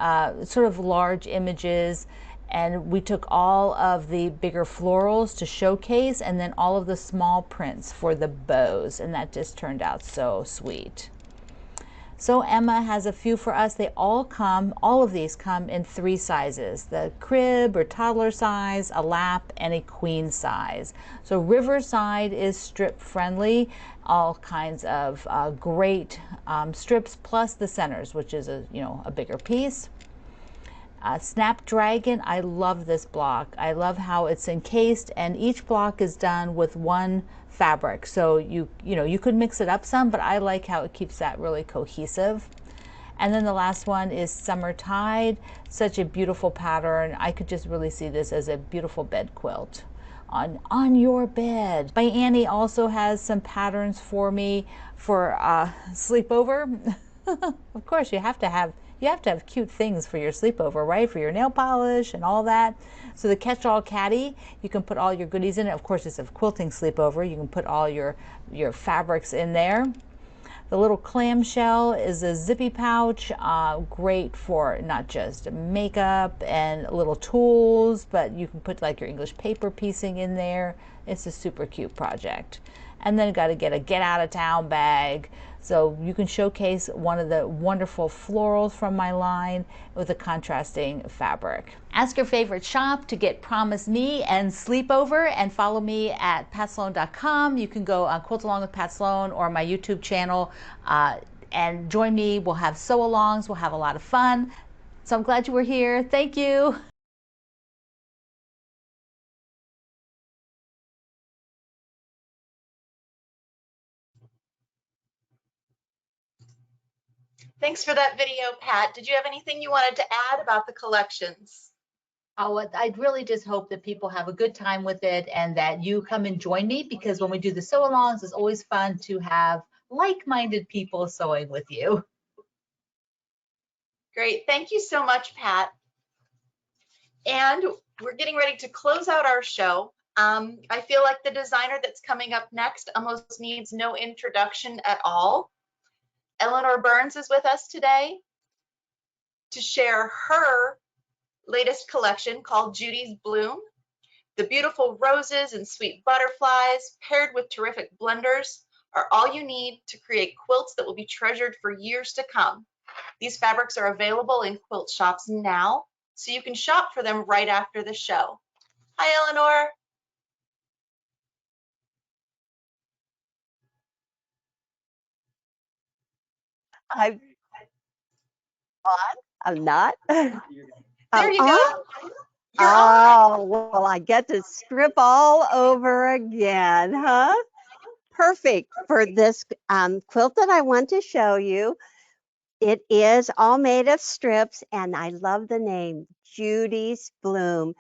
sort of large images, and we took all of the bigger florals to showcase, and then all of the small prints for the bows, and that just turned out so sweet. So Emma has a few for us. All of these come in 3 sizes: the crib or toddler size, a lap, and a queen size. So Riverside is strip friendly, all kinds of great strips, plus the centers, which is a bigger piece. Snapdragon, I love this block. I love how it's encased, and each block is done with one fabric. So you could mix it up some, but I like how it keeps that really cohesive. And then the last one is Summer Tide. Such a beautiful pattern. I could just really see this as a beautiful bed quilt. on your bed. My Annie also has some patterns for me for sleepover. Of course, you have to have cute things for your sleepover, right? For your nail polish and all that. So the catch-all caddy, you can put all your goodies in it. Of course, it's a quilting sleepover. You can put all your fabrics in there. The little clamshell is a zippy pouch, great for not just makeup and little tools, but you can put like your English paper piecing in there. It's a super cute project. And then got to get a get out of town bag, so you can showcase one of the wonderful florals from my line with a contrasting fabric. Ask your favorite shop to get Promise Me and Sleepover, and follow me at patsloan.com. You can go on Quilt Along with Pat Sloan or my YouTube channel and join me. We'll have sew-alongs. We'll have a lot of fun. So I'm glad you were here. Thank you. Thanks for that video, Pat. Did you have anything you wanted to add about the collections? Oh, I really just hope that people have a good time with it and that you come and join me, because when we do the sew-alongs, it's always fun to have like-minded people sewing with you. Great. Thank you so much, Pat. And we're getting ready to close out our show. I feel like the designer that's coming up next almost needs no introduction at all. Eleanor Burns is with us today to share her latest collection called Judy's Bloom. The beautiful roses and sweet butterflies paired with terrific blenders are all you need to create quilts that will be treasured for years to come. These fabrics are available in quilt shops now, so you can shop for them right after the show. Hi, Eleanor. I'm on. I'm not. There I'm you on. go. You're on. Oh, well, I get to strip all over again, huh? Perfect for this quilt that I want to show you. It is all made of strips, and I love the name, Judy's Bloom.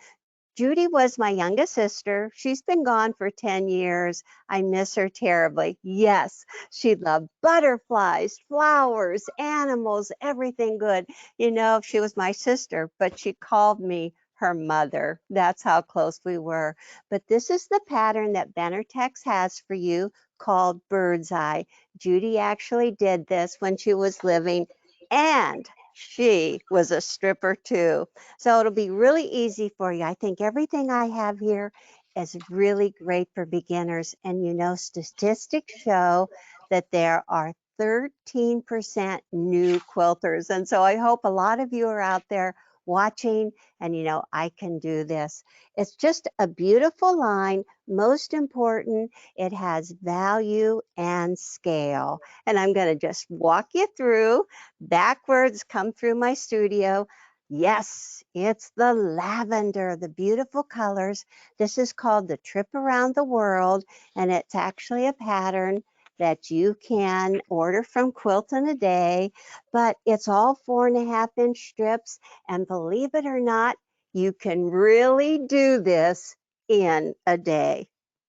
Judy was my youngest sister. She's been gone for 10 years. I miss her terribly. Yes, she loved butterflies, flowers, animals, everything good. You know, she was my sister, but she called me her mother. That's how close we were. But this is the pattern that Benartex has for you called Bird's Eye. Judy actually did this when she was living, and she was a stripper too. So it'll be really easy for you. I think everything I have here is really great for beginners. And you know, statistics show that there are 13% new quilters. And so I hope a lot of you are out there watching and you know, I can do this. It's just a beautiful line. Most important, it has value and scale. And I'm going to just walk you through backwards, come through my studio. Yes, it's the lavender, the beautiful colors. This is called the Trip Around the World, and it's actually a pattern that you can order from Quilt in a Day, but it's all 4.5-inch strips, and believe it or not, you can really do this in a day.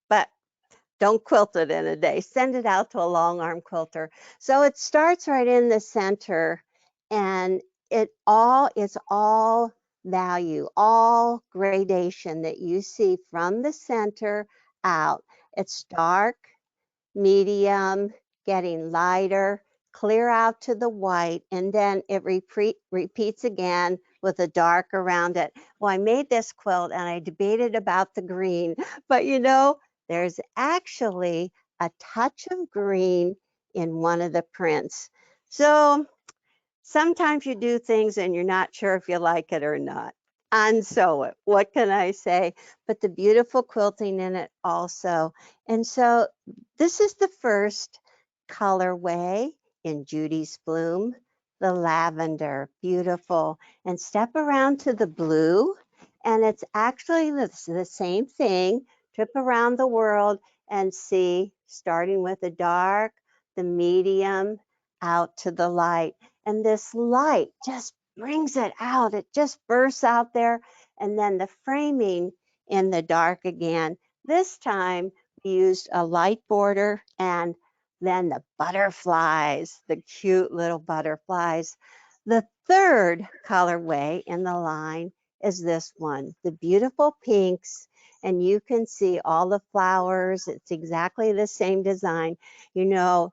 But don't quilt it in a day. Send it out to a long arm quilter. So it starts right in the center, and it's all value, all gradation that you see from the center out. It's dark, medium, getting lighter, clear out to the white, and then it repeats again with a dark around it. Well, I made this quilt and I debated about the green, but you know, there's actually a touch of green in one of the prints. So sometimes you do things and you're not sure if you like it or not. Unsew it. What can I say? But the beautiful quilting in it also. And so this is the first colorway in Judy's Bloom, the lavender. Beautiful. And step around to the blue, and it's actually the same thing. Trip around the world and see, starting with the dark, the medium, out to the light. And this light just brings it out. It just bursts out there. And then the framing in the dark again, This time we used a light border and then the butterflies, the cute little butterflies. The third colorway in the line is this one, the beautiful pinks. And you can see all the flowers. It's exactly the same design. You know,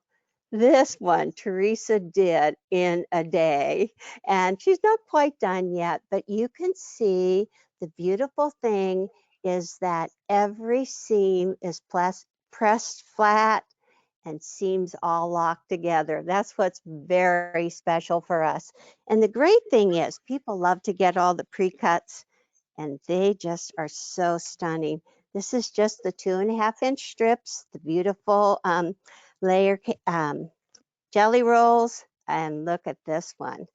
this one Teresa did in a day, and she's not quite done yet, but you can see the beautiful thing is that every seam is pressed flat and seams all locked together. That's what's very special for us. And the great thing is people love to get all the pre-cuts, and they just are so stunning. This is just the 2.5-inch strips, the beautiful layer jelly rolls, and look at this one.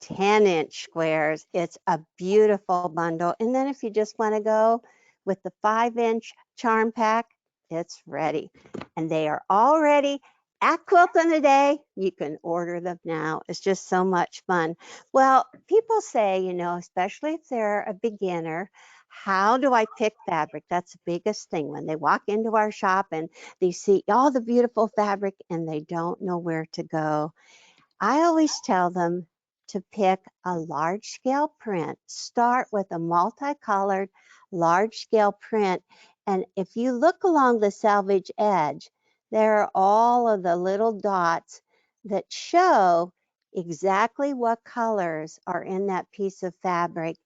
10-inch squares. It's a beautiful bundle. And then if you just want to go with the 5-inch charm pack, it's ready. And they are already at Quilt in a Day. You can order them now. It's just so much fun. Well, people say, you know, especially if they're a beginner, how do I pick fabric? That's the biggest thing when they walk into our shop and they see all the beautiful fabric and they don't know where to go. I always tell them to pick a large scale print. Start with a multicolored large scale print. And if you look along the selvage edge, there are all of the little dots that show exactly what colors are in that piece of fabric.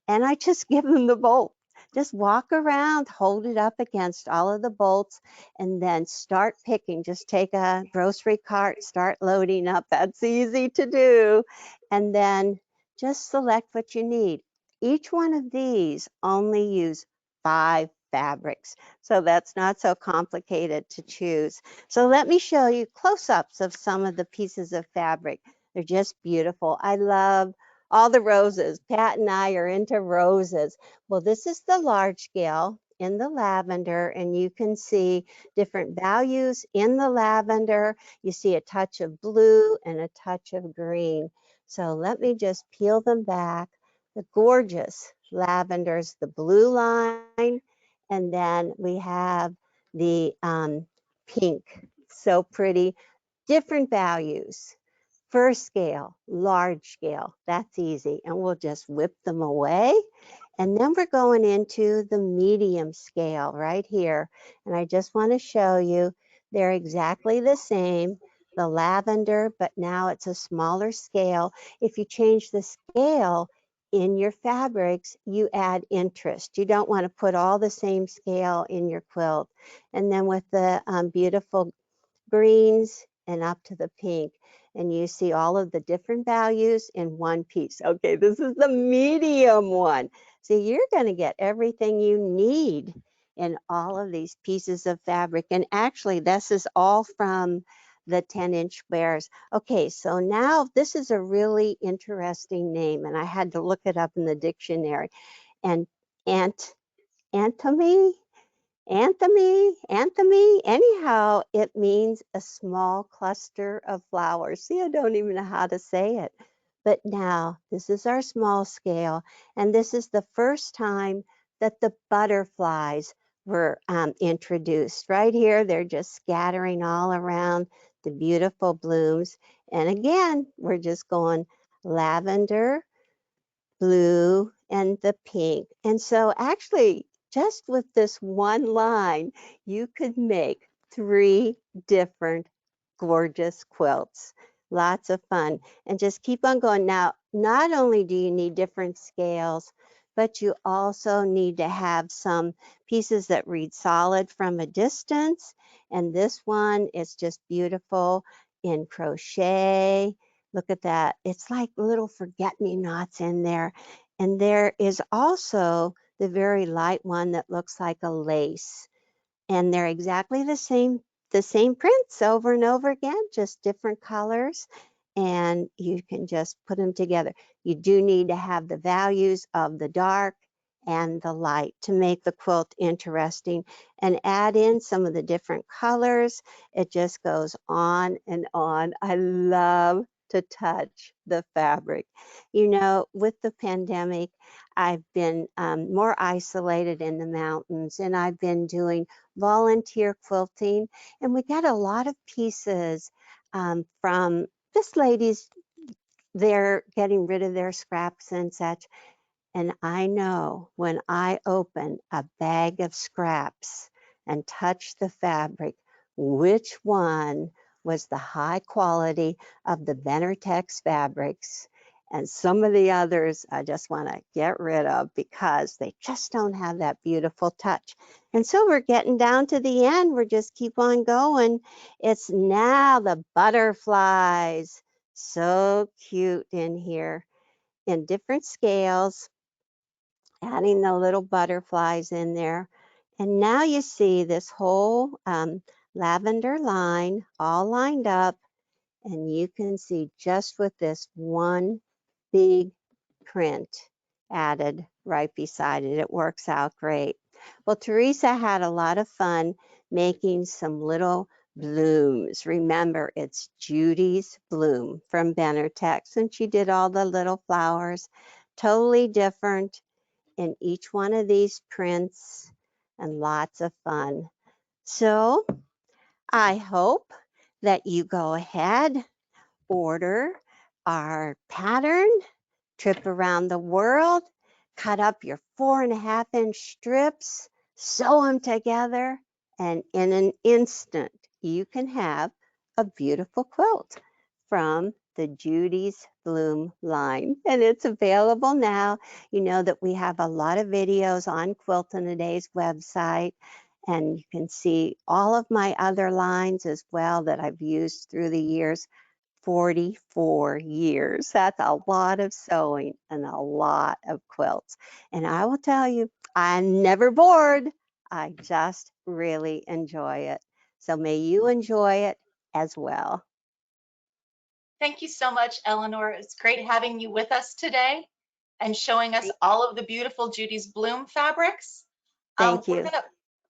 And I just give them the bolt. Just walk around, hold it up against all of the bolts, and then start picking. Just take a grocery cart, start loading up. That's easy to do. And then just select what you need. Each one of these only use 5 fabrics, so that's not so complicated to choose. So let me show you close-ups of some of the pieces of fabric. They're just beautiful. I love all the roses. Pat and I are into roses. Well, this is the large scale in the lavender, and you can see different values in the lavender. You see a touch of blue and a touch of green. So let me just peel them back. The gorgeous lavenders, the blue line, and then we have the pink. So pretty. Different values. First scale, large scale, that's easy. And we'll just whip them away. And then we're going into the medium scale right here. And I just want to show you, they're exactly the same, the lavender, but now it's a smaller scale. If you change the scale in your fabrics, you add interest. You don't want to put all the same scale in your quilt. And then with the beautiful greens and up to the pink, and you see all of the different values in one piece. Okay, this is the medium one. So you're going to get everything you need in all of these pieces of fabric. And actually, this is all from the 10-inch squares. Okay, so now this is a really interesting name, and I had to look it up in the dictionary. And anatomy, anyhow, it means a small cluster of flowers. See, I don't even know how to say it. But now, this is our small scale, and this is the first time that the butterflies were introduced. Right here, they're just scattering all around the beautiful blooms. And again, we're just going lavender, blue, and the pink. And so actually, just with this one line, you could make 3 different gorgeous quilts. Lots of fun. And just keep on going. Now, not only do you need different scales, but you also need to have some pieces that read solid from a distance. And this one is just beautiful in crochet. Look at that. It's like little forget-me-nots in there. And there is also the very light one that looks like a lace. And they're exactly the same prints over and over again, just different colors. And you can just put them together. You do need to have the values of the dark and the light to make the quilt interesting, and add in some of the different colors. It just goes on and on. I love to touch the fabric. You know, with the pandemic, I've been more isolated in the mountains, and I've been doing volunteer quilting, and we got a lot of pieces from this lady's. They're getting rid of their scraps and such. And I know when I open a bag of scraps and touch the fabric, which one was the high quality of the Benartex fabrics. And some of the others I just want to get rid of because they just don't have that beautiful touch. And so we're getting down to the end. We're just keep on going. It's now the butterflies. So cute in here in different scales, adding the little butterflies in there. And now you see this whole lavender line all lined up, and you can see just with this one big print added right beside it. It works out great. Well, Teresa had a lot of fun making some little blooms. Remember, it's Judy's Bloom from Benartex, and she did all the little flowers, totally different in each one of these prints, and lots of fun. So I hope that you go ahead, order our pattern, Trip Around the World, cut up your 4.5-inch strips, sew them together, and in an instant, you can have a beautiful quilt from the Judy's Bloom line. And it's available now. You know that we have a lot of videos on Quilt in a Day's website, and you can see all of my other lines as well that I've used through the years. 44 years. That's a lot of sewing and a lot of quilts. And I will tell you, I'm never bored. I just really enjoy it. So may you enjoy it as well. Thank you so much, Eleanor. It's great having you with us today and showing us all of the beautiful Judy's Bloom fabrics. Thank you.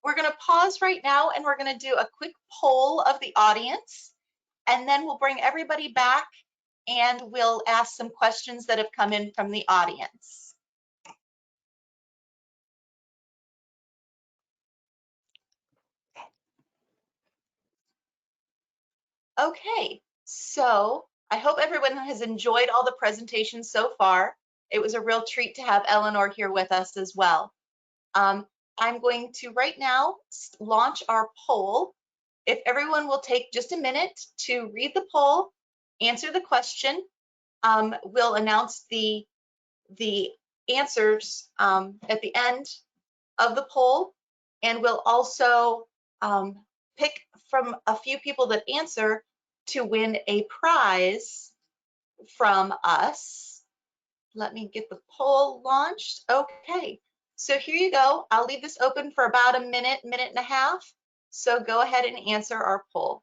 We're gonna pause right now, and we're gonna do a quick poll of the audience, and then we'll bring everybody back and we'll ask some questions that have come in from the audience. Okay, so I hope everyone has enjoyed all the presentations so far. It was a real treat to have Eleanor here with us as well. I'm going to right now launch our poll. If everyone will take just a minute to read the poll, answer the question, we'll announce the answers at the end of the poll, and we'll also pick from a few people that answer to win a prize from us. Let me get the poll launched. Okay, so here you go. I'll leave this open for about a minute, minute and a half. So go ahead and answer our poll.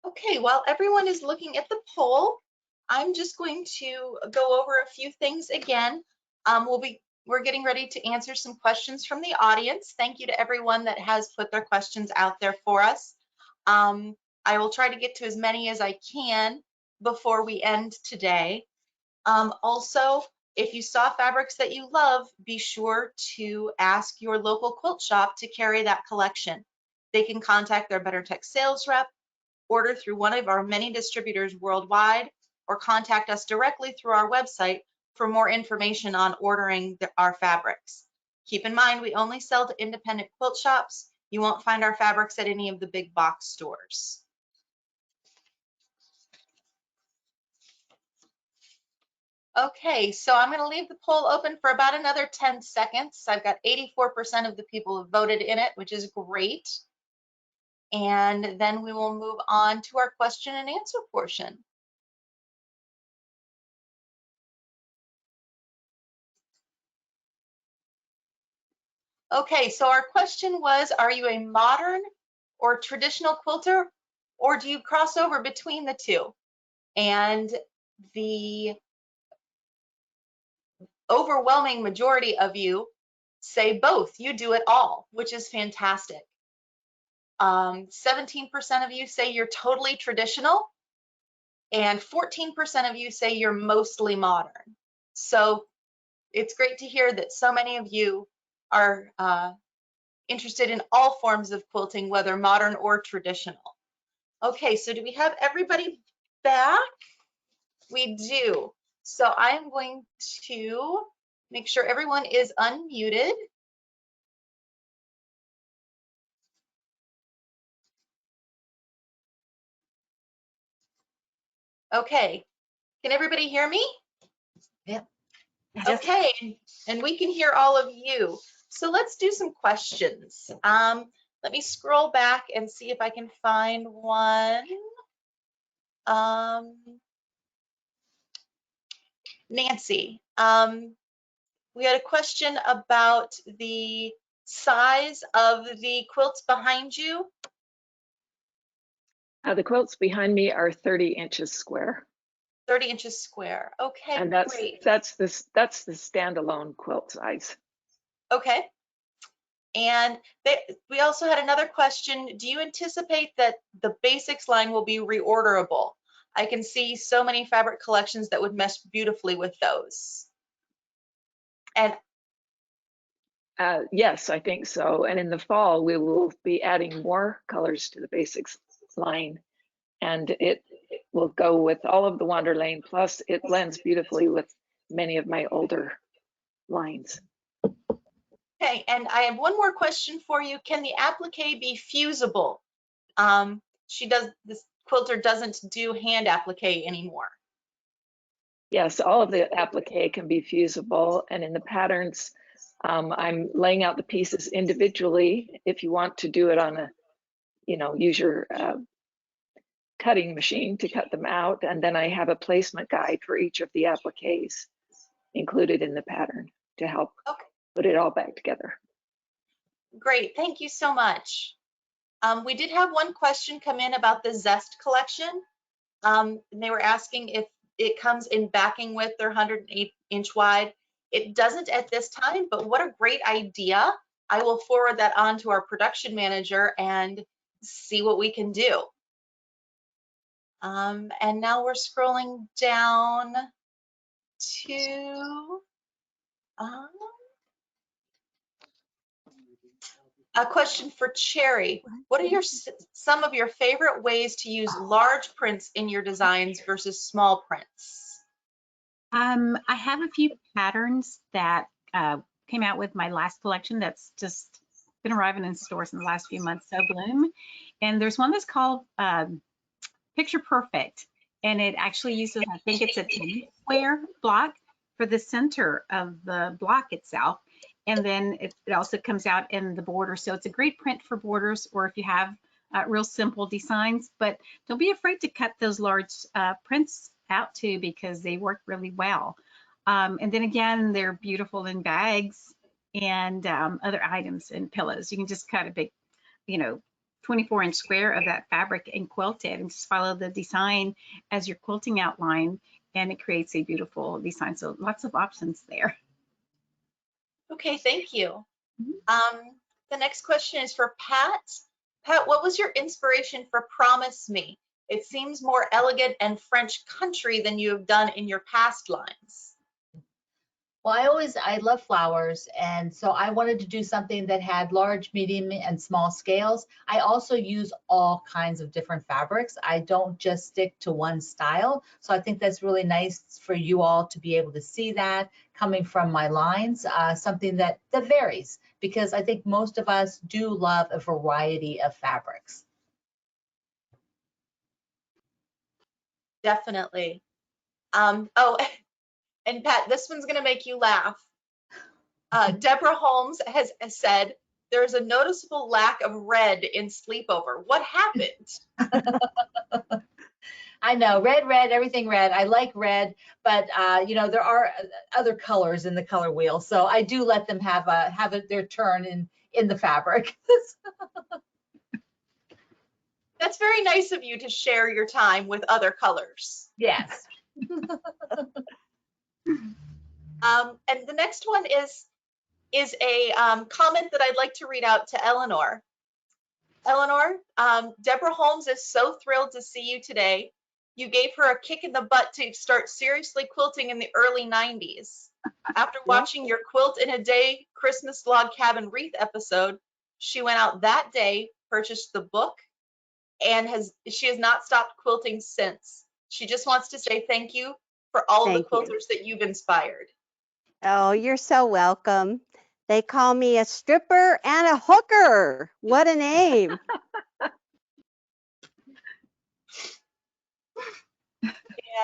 Okay, while everyone is looking at the poll, I'm just going to go over a few things again. We're getting ready to answer some questions from the audience. Thank you to everyone that has put their questions out there for us. I will try to get to as many as I can before we end today. Also, if you saw fabrics that you love, be sure to ask your local quilt shop to carry that collection. They can contact their Benartex sales rep, order through one of our many distributors worldwide, or contact us directly through our website for more information on ordering our fabrics. Keep in mind, we only sell to independent quilt shops. You won't find our fabrics at any of the big box stores. Okay, so I'm going to leave the poll open for about another 10 seconds. I've got 84% of the people have voted in it, which is great. And then we will move on to our question and answer portion. Okay, so our question was, are you a modern or traditional quilter, or do you cross over between the two? And the overwhelming majority of you say both. You do it all, which is fantastic. 17% of you say you're totally traditional, and 14% of you say you're mostly modern. So it's great to hear that so many of you are interested in all forms of quilting, whether modern or traditional. Okay, so do we have everybody back? We do. So I'm going to make sure everyone is unmuted. Okay, can everybody hear me? Yep. Okay, and we can hear all of you. So let's do some questions. Let me scroll back and see if I can find one. Nancy, we had a question about the size of the quilts behind you. The quilts behind me are 30 inches square. 30 inches square. Okay, And great. that's the standalone quilt size. Okay. And we also had another question. Do you anticipate that the basics line will be reorderable? I can see so many fabric collections that would mesh beautifully with those. And yes, I think so. And in the fall, we will be adding more colors to the basics line. And it will go with all of the Wander Lane, plus it blends beautifully with many of my older lines. okay, and I have one more question for you. Can the applique be fusible? This quilter doesn't do hand applique anymore. Yes, all of the applique can be fusible, and in the patterns, I'm laying out the pieces individually. If you want to do it on a, use your cutting machine to cut them out, and then I have a placement guide for each of the appliques included in the pattern to help put it all back together. Great, thank you so much. We did have one question come in about the Zest collection. And they were asking if it comes in backing width or 108-inch wide. It doesn't at this time, but what a great idea. I will forward that on to our production manager and see what we can do. And now we're scrolling down to a question for Cherry. What are some of your favorite ways to use large prints in your designs versus small prints? I have a few patterns that came out with my last collection that's just been arriving in stores in the last few months, So Bloom. And there's one that's called Picture Perfect. And it actually uses, I think it's a 10 square block for the center of the block itself. And then it also comes out in the border. So it's a great print for borders, or if you have real simple designs, but don't be afraid to cut those large prints out too, because they work really well. And then again, they're beautiful in bags and other items and pillows. You can just cut a big, 24-inch square of that fabric and quilt it, and just follow the design as your quilting outline, and it creates a beautiful design. So lots of options there. Okay, thank you. The next question is for Pat. Pat, what was your inspiration for Promise Me? It seems more elegant and French country than you have done in your past lines. Well, I love flowers, and so I wanted to do something that had large, medium, and small scales. I also use all kinds of different fabrics. I don't just stick to one style. So I think that's really nice for you all to be able to see that coming from my lines, something that varies, because I think most of us do love a variety of fabrics. Definitely. Oh, and Pat, this one's going to make you laugh. Deborah Holmes has said, there's a noticeable lack of red in Sleepover. What happened? I know, red, everything red. I like red, but you know, there are other colors in the color wheel, so I do let them have their turn in the fabric. That's very nice of you to share your time with other colors. Yes. And the next one is a comment that I'd like to read out to Eleanor. Eleanor, Deborah Holmes is so thrilled to see you today. You gave her a kick in the butt to start seriously quilting in the early 90s. After watching your Quilt in a Day Christmas log cabin wreath episode, she went out that day, purchased the book, and she has not stopped quilting since. She just wants to say thank you for all of the quilters that you've inspired. Oh, you're so welcome. They call me a stripper and a hooker. What a name.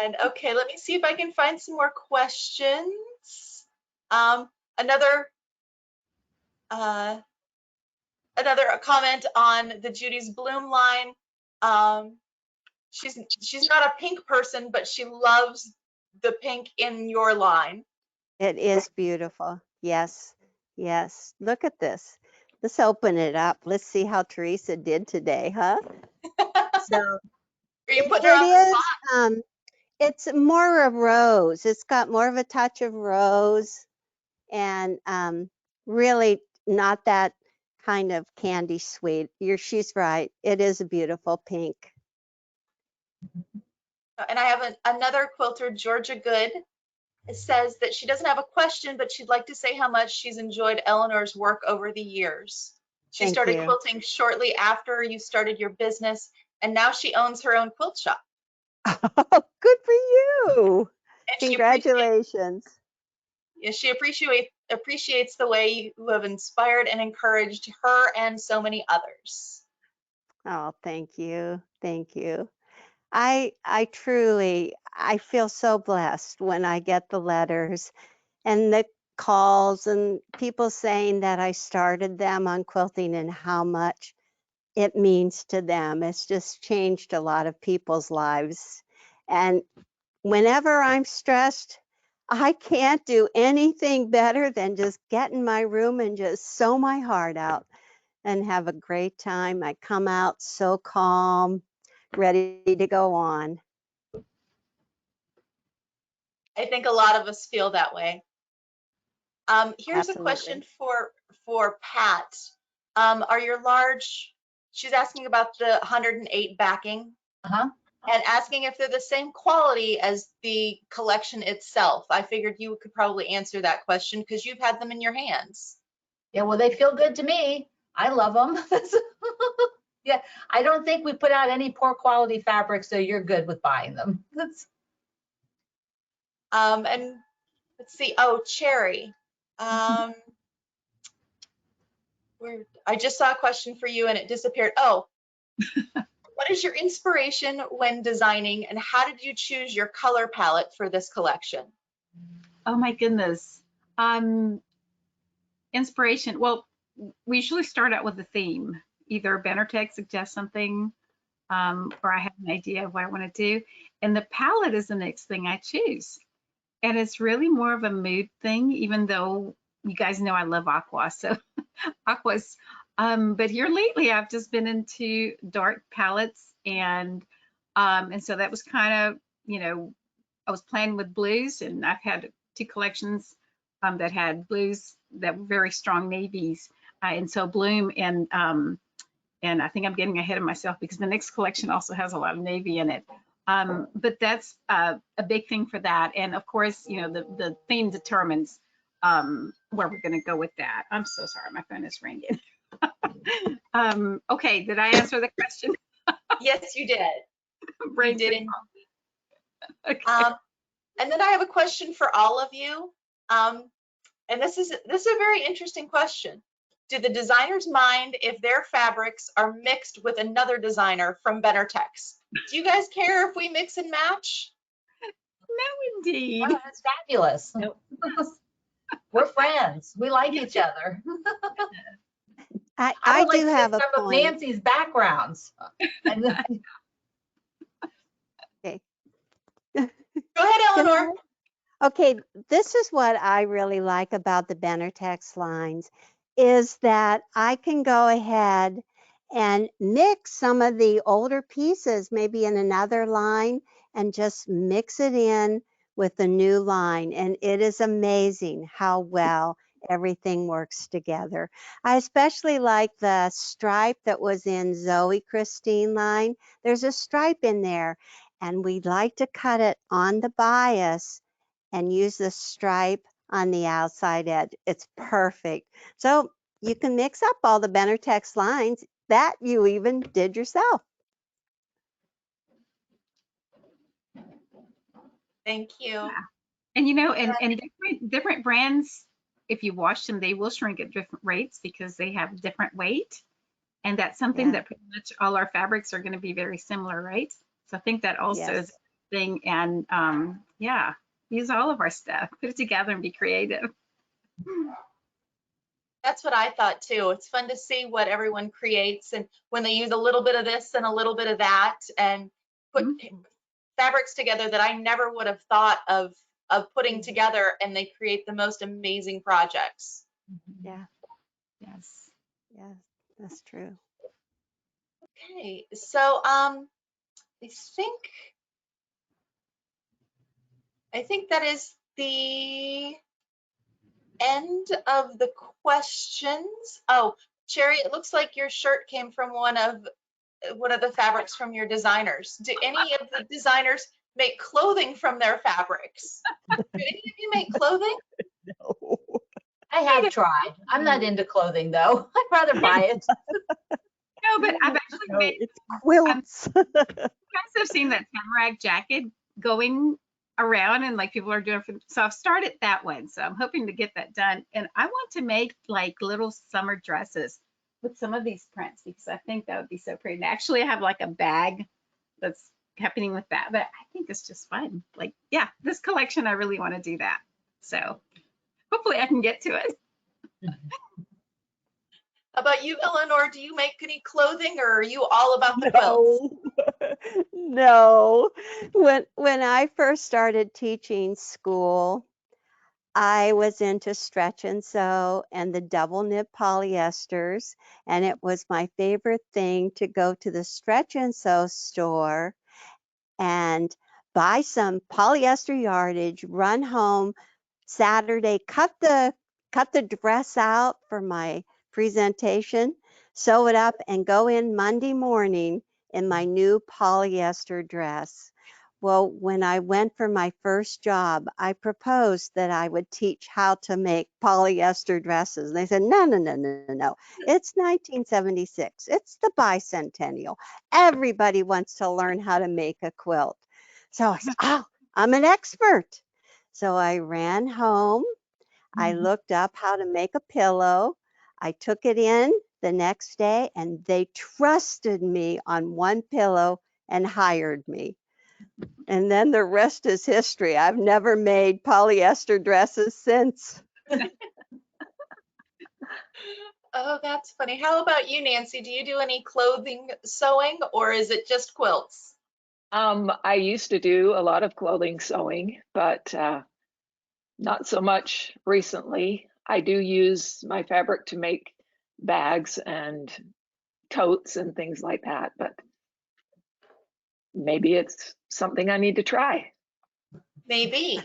And okay, let me see if I can find some more questions. Another comment on the Judy's Bloom line. She's not a pink person, but she loves the pink in your line. It is beautiful. Yes, yes. Look at this. Let's open it up. Let's see how Teresa did today, huh? So you put her on the spot? It's more of rose. It's got more of a touch of rose, and really not that kind of candy sweet. She's right. It is a beautiful pink. And I have another quilter, Georgia Good. It says that she doesn't have a question, but she'd like to say how much she's enjoyed Eleanor's work over the years. She started quilting shortly after you started your business, and now she owns her own quilt shop. Oh, good for you. And congratulations. She appreciates the way you have inspired and encouraged her and so many others. Oh, thank you. Thank you. I truly feel so blessed when I get the letters and the calls and people saying that I started them on quilting and how much it means to them. It's just changed a lot of people's lives. And whenever I'm stressed, I can't do anything better than just get in my room and just sew my heart out and have a great time. I come out so calm, ready to go on. I think a lot of us feel that way. Here's Absolutely. a question for Pat. Are your large, she's asking about the 108 backing. And asking if they're the same quality as the collection itself. I figured you could probably answer that question because you've had them in your hands. Yeah, well, they feel good to me. I love them. Yeah, I don't think we put out any poor quality fabric, so you're good with buying them. And let's see. Oh, Cherry. I just saw a question for you and it disappeared. Oh. What is your inspiration when designing, and how did you choose your color palette for this collection? Oh my goodness. Inspiration. Well, we usually start out with a theme. Either Benartech suggests something, or I have an idea of what I want to do, and the palette is the next thing I choose. And it's really more of a mood thing, even though you guys know I love aqua, so aquas. But here lately, I've just been into dark palettes, and so that was kind of, you know, I was playing with blues, and I've had 2 collections that had blues that were very strong navies, and so Bloom and I think I'm getting ahead of myself because the next collection also has a lot of navy in it. But that's a big thing for that, and of course, you know, the theme determines where we're going to go with that. I'm so sorry, my phone is ringing. Okay, did I answer the question? Yes, you did. You did. Okay. And then I have a question for all of you. And this is a very interesting question. Do the designers mind if their fabrics are mixed with another designer from Benartech? Do you guys care if we mix and match? No, indeed. Oh, that's fabulous. We're friends. We like each other. I do have a point. Nancy's backgrounds. Go ahead, Can Eleanor. Okay, this is what I really like about the Benertex lines is that I can go ahead and mix some of the older pieces, maybe in another line, and just mix it in with the new line. And it is amazing how well everything works together. I especially like the stripe that was in Zoe Christine line. There's a stripe in there, and we like to cut it on the bias and use the stripe on the outside edge. It's perfect. So you can mix up all the Benertex lines that you even did yourself. Thank you. And and different brands, if you wash them, they will shrink at different rates because they have different weight. And that's something Yeah. that pretty much all our fabrics are going to be very similar, right? So I think that also is Yes. a thing. And yeah, use all of our stuff, put it together and be creative. That's what I thought too. It's fun to see what everyone creates and when they use a little bit of this and a little bit of that and put fabrics together that I never would have thought of putting together, and they create the most amazing projects. Yeah. Yes. Yeah. That's true. Okay, so I think that is the end of the questions. Oh, Sherry, it looks like your shirt came from one of the fabrics from your designers. Do any of the designers make clothing from their fabrics? Do any of you make clothing? No. I have tried. I'm not into clothing though. I'd rather buy it. No, but I've actually No, made, it's quilts. you guys have seen that tamarack jacket going around and like people are doing for, so I've started that one. So I'm hoping to get that done. And I want to make like little summer dresses with some of these prints because I think that would be so pretty. And actually I have like a bag that's happening with that, but I think it's just fun. Like, yeah, this collection, I really want to do that. So hopefully I can get to it. How about you, Eleanor? Do you make any clothing, or are you all about the quilts? No. When I first started teaching school, I was into stretch and sew and the double knit polyesters, and it was my favorite thing to go to the stretch and sew store and buy some polyester yardage, run home Saturday, cut the dress out for my presentation, sew it up, and go in Monday morning in my new polyester dress. Well, when I went for my first job, I proposed that I would teach how to make polyester dresses. And they said, no, no, no, no, no, no. It's 1976. It's the bicentennial. Everybody wants to learn how to make a quilt. So I said, oh, I'm an expert. So I ran home. I looked up how to make a pillow. I took it in the next day and they trusted me on one pillow and hired me. And then the rest is history. I've never made polyester dresses since. Oh, that's funny. How about you, Nancy? Do you do any clothing sewing, or is it just quilts? I used to do a lot of clothing sewing, but not so much recently. I do use my fabric to make bags and totes and things like that, but maybe it's something I need to try. Maybe.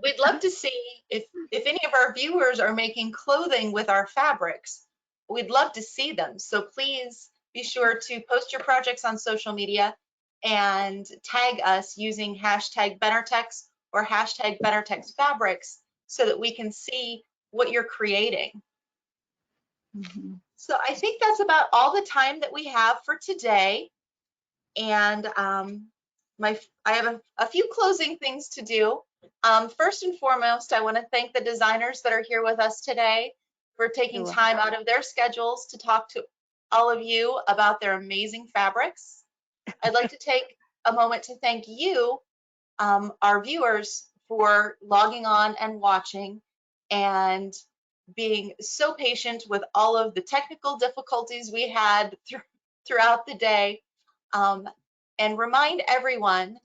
We'd love to see if any of our viewers are making clothing with our fabrics. We'd love to see them. So please be sure to post your projects on social media and tag us using hashtag Benertex or hashtag Benertex Fabrics so that we can see what you're creating. So I think that's about all the time that we have for today. And I have a few closing things to do. First and foremost, I want to thank the designers that are here with us today for taking time out of their schedules to talk to all of you about their amazing fabrics. I'd like to take a moment to thank you, our viewers, for logging on and watching and being so patient with all of the technical difficulties we had throughout the day. And remind everyone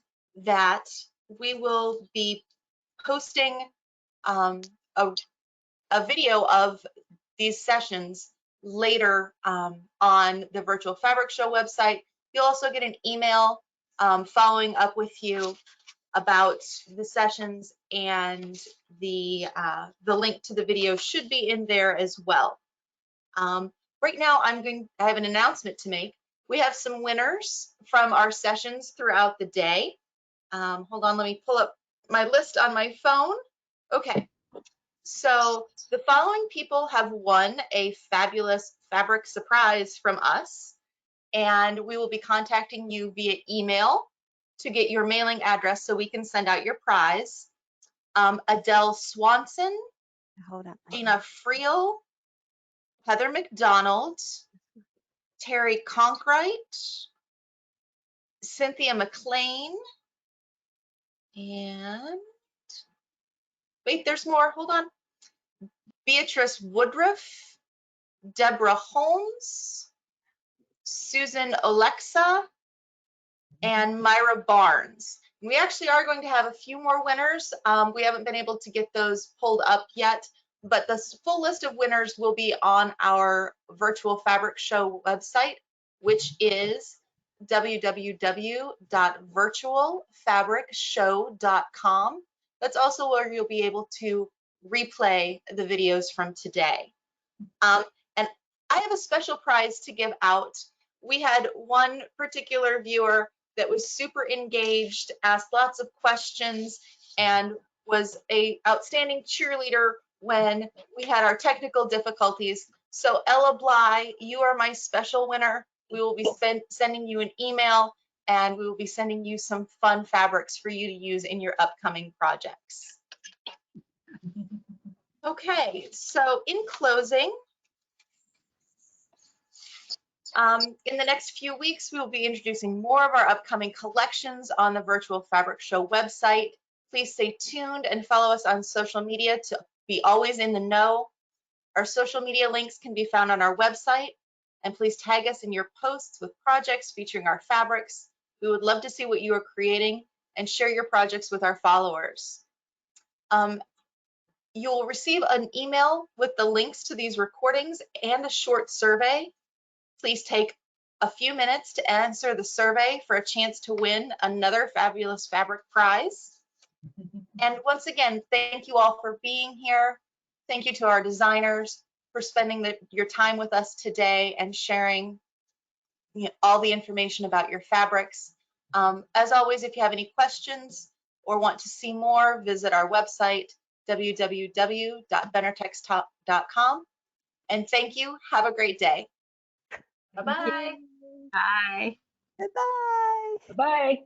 that we will be posting a video of these sessions later on the Virtual Fabric Show website. You'll also get an email following up with you about the sessions, and the link to the video should be in there as well. Right now, I have an announcement to make. We have some winners from our sessions throughout the day. Hold on, let me pull up my list on my phone. Okay, so the following people have won a fabulous fabric surprise from us, and we will be contacting you via email to get your mailing address so we can send out your prize. Adele Swanson, Hold up. Gina Friel, Heather McDonald, Terry Conkright, Cynthia McLean, and wait, there's more, hold on. Beatrice Woodruff, Deborah Holmes, Susan Alexa, and Myra Barnes. We actually are going to have a few more winners. We haven't been able to get those pulled up yet, but the full list of winners will be on our Virtual Fabric Show website, which is www.virtualfabricshow.com. That's also where you'll be able to replay the videos from today. And I have a special prize to give out. We had one particular viewer that was super engaged, asked lots of questions, and was an outstanding cheerleader when we had our technical difficulties. So Ella Bly, you are my special winner. We will be sending you an email, and we will be sending you some fun fabrics for you to use in your upcoming projects. Okay, so in closing, in the next few weeks, we will be introducing more of our upcoming collections on the Virtual Fabric Show website. Please stay tuned and follow us on social media to be always in the know. Our social media links can be found on our website, and please tag us in your posts with projects featuring our fabrics. We would love to see what you are creating and share your projects with our followers. You'll receive an email with the links to these recordings and a short survey. Please take a few minutes to answer the survey for a chance to win another fabulous fabric prize. And once again, thank you all for being here. Thank you to our designers for spending your time with us today and sharing all the information about your fabrics. As always, if you have any questions or want to see more, visit our website, www.benertex.com. And thank you. Have a great day. Bye-bye. Bye. Goodbye. Bye.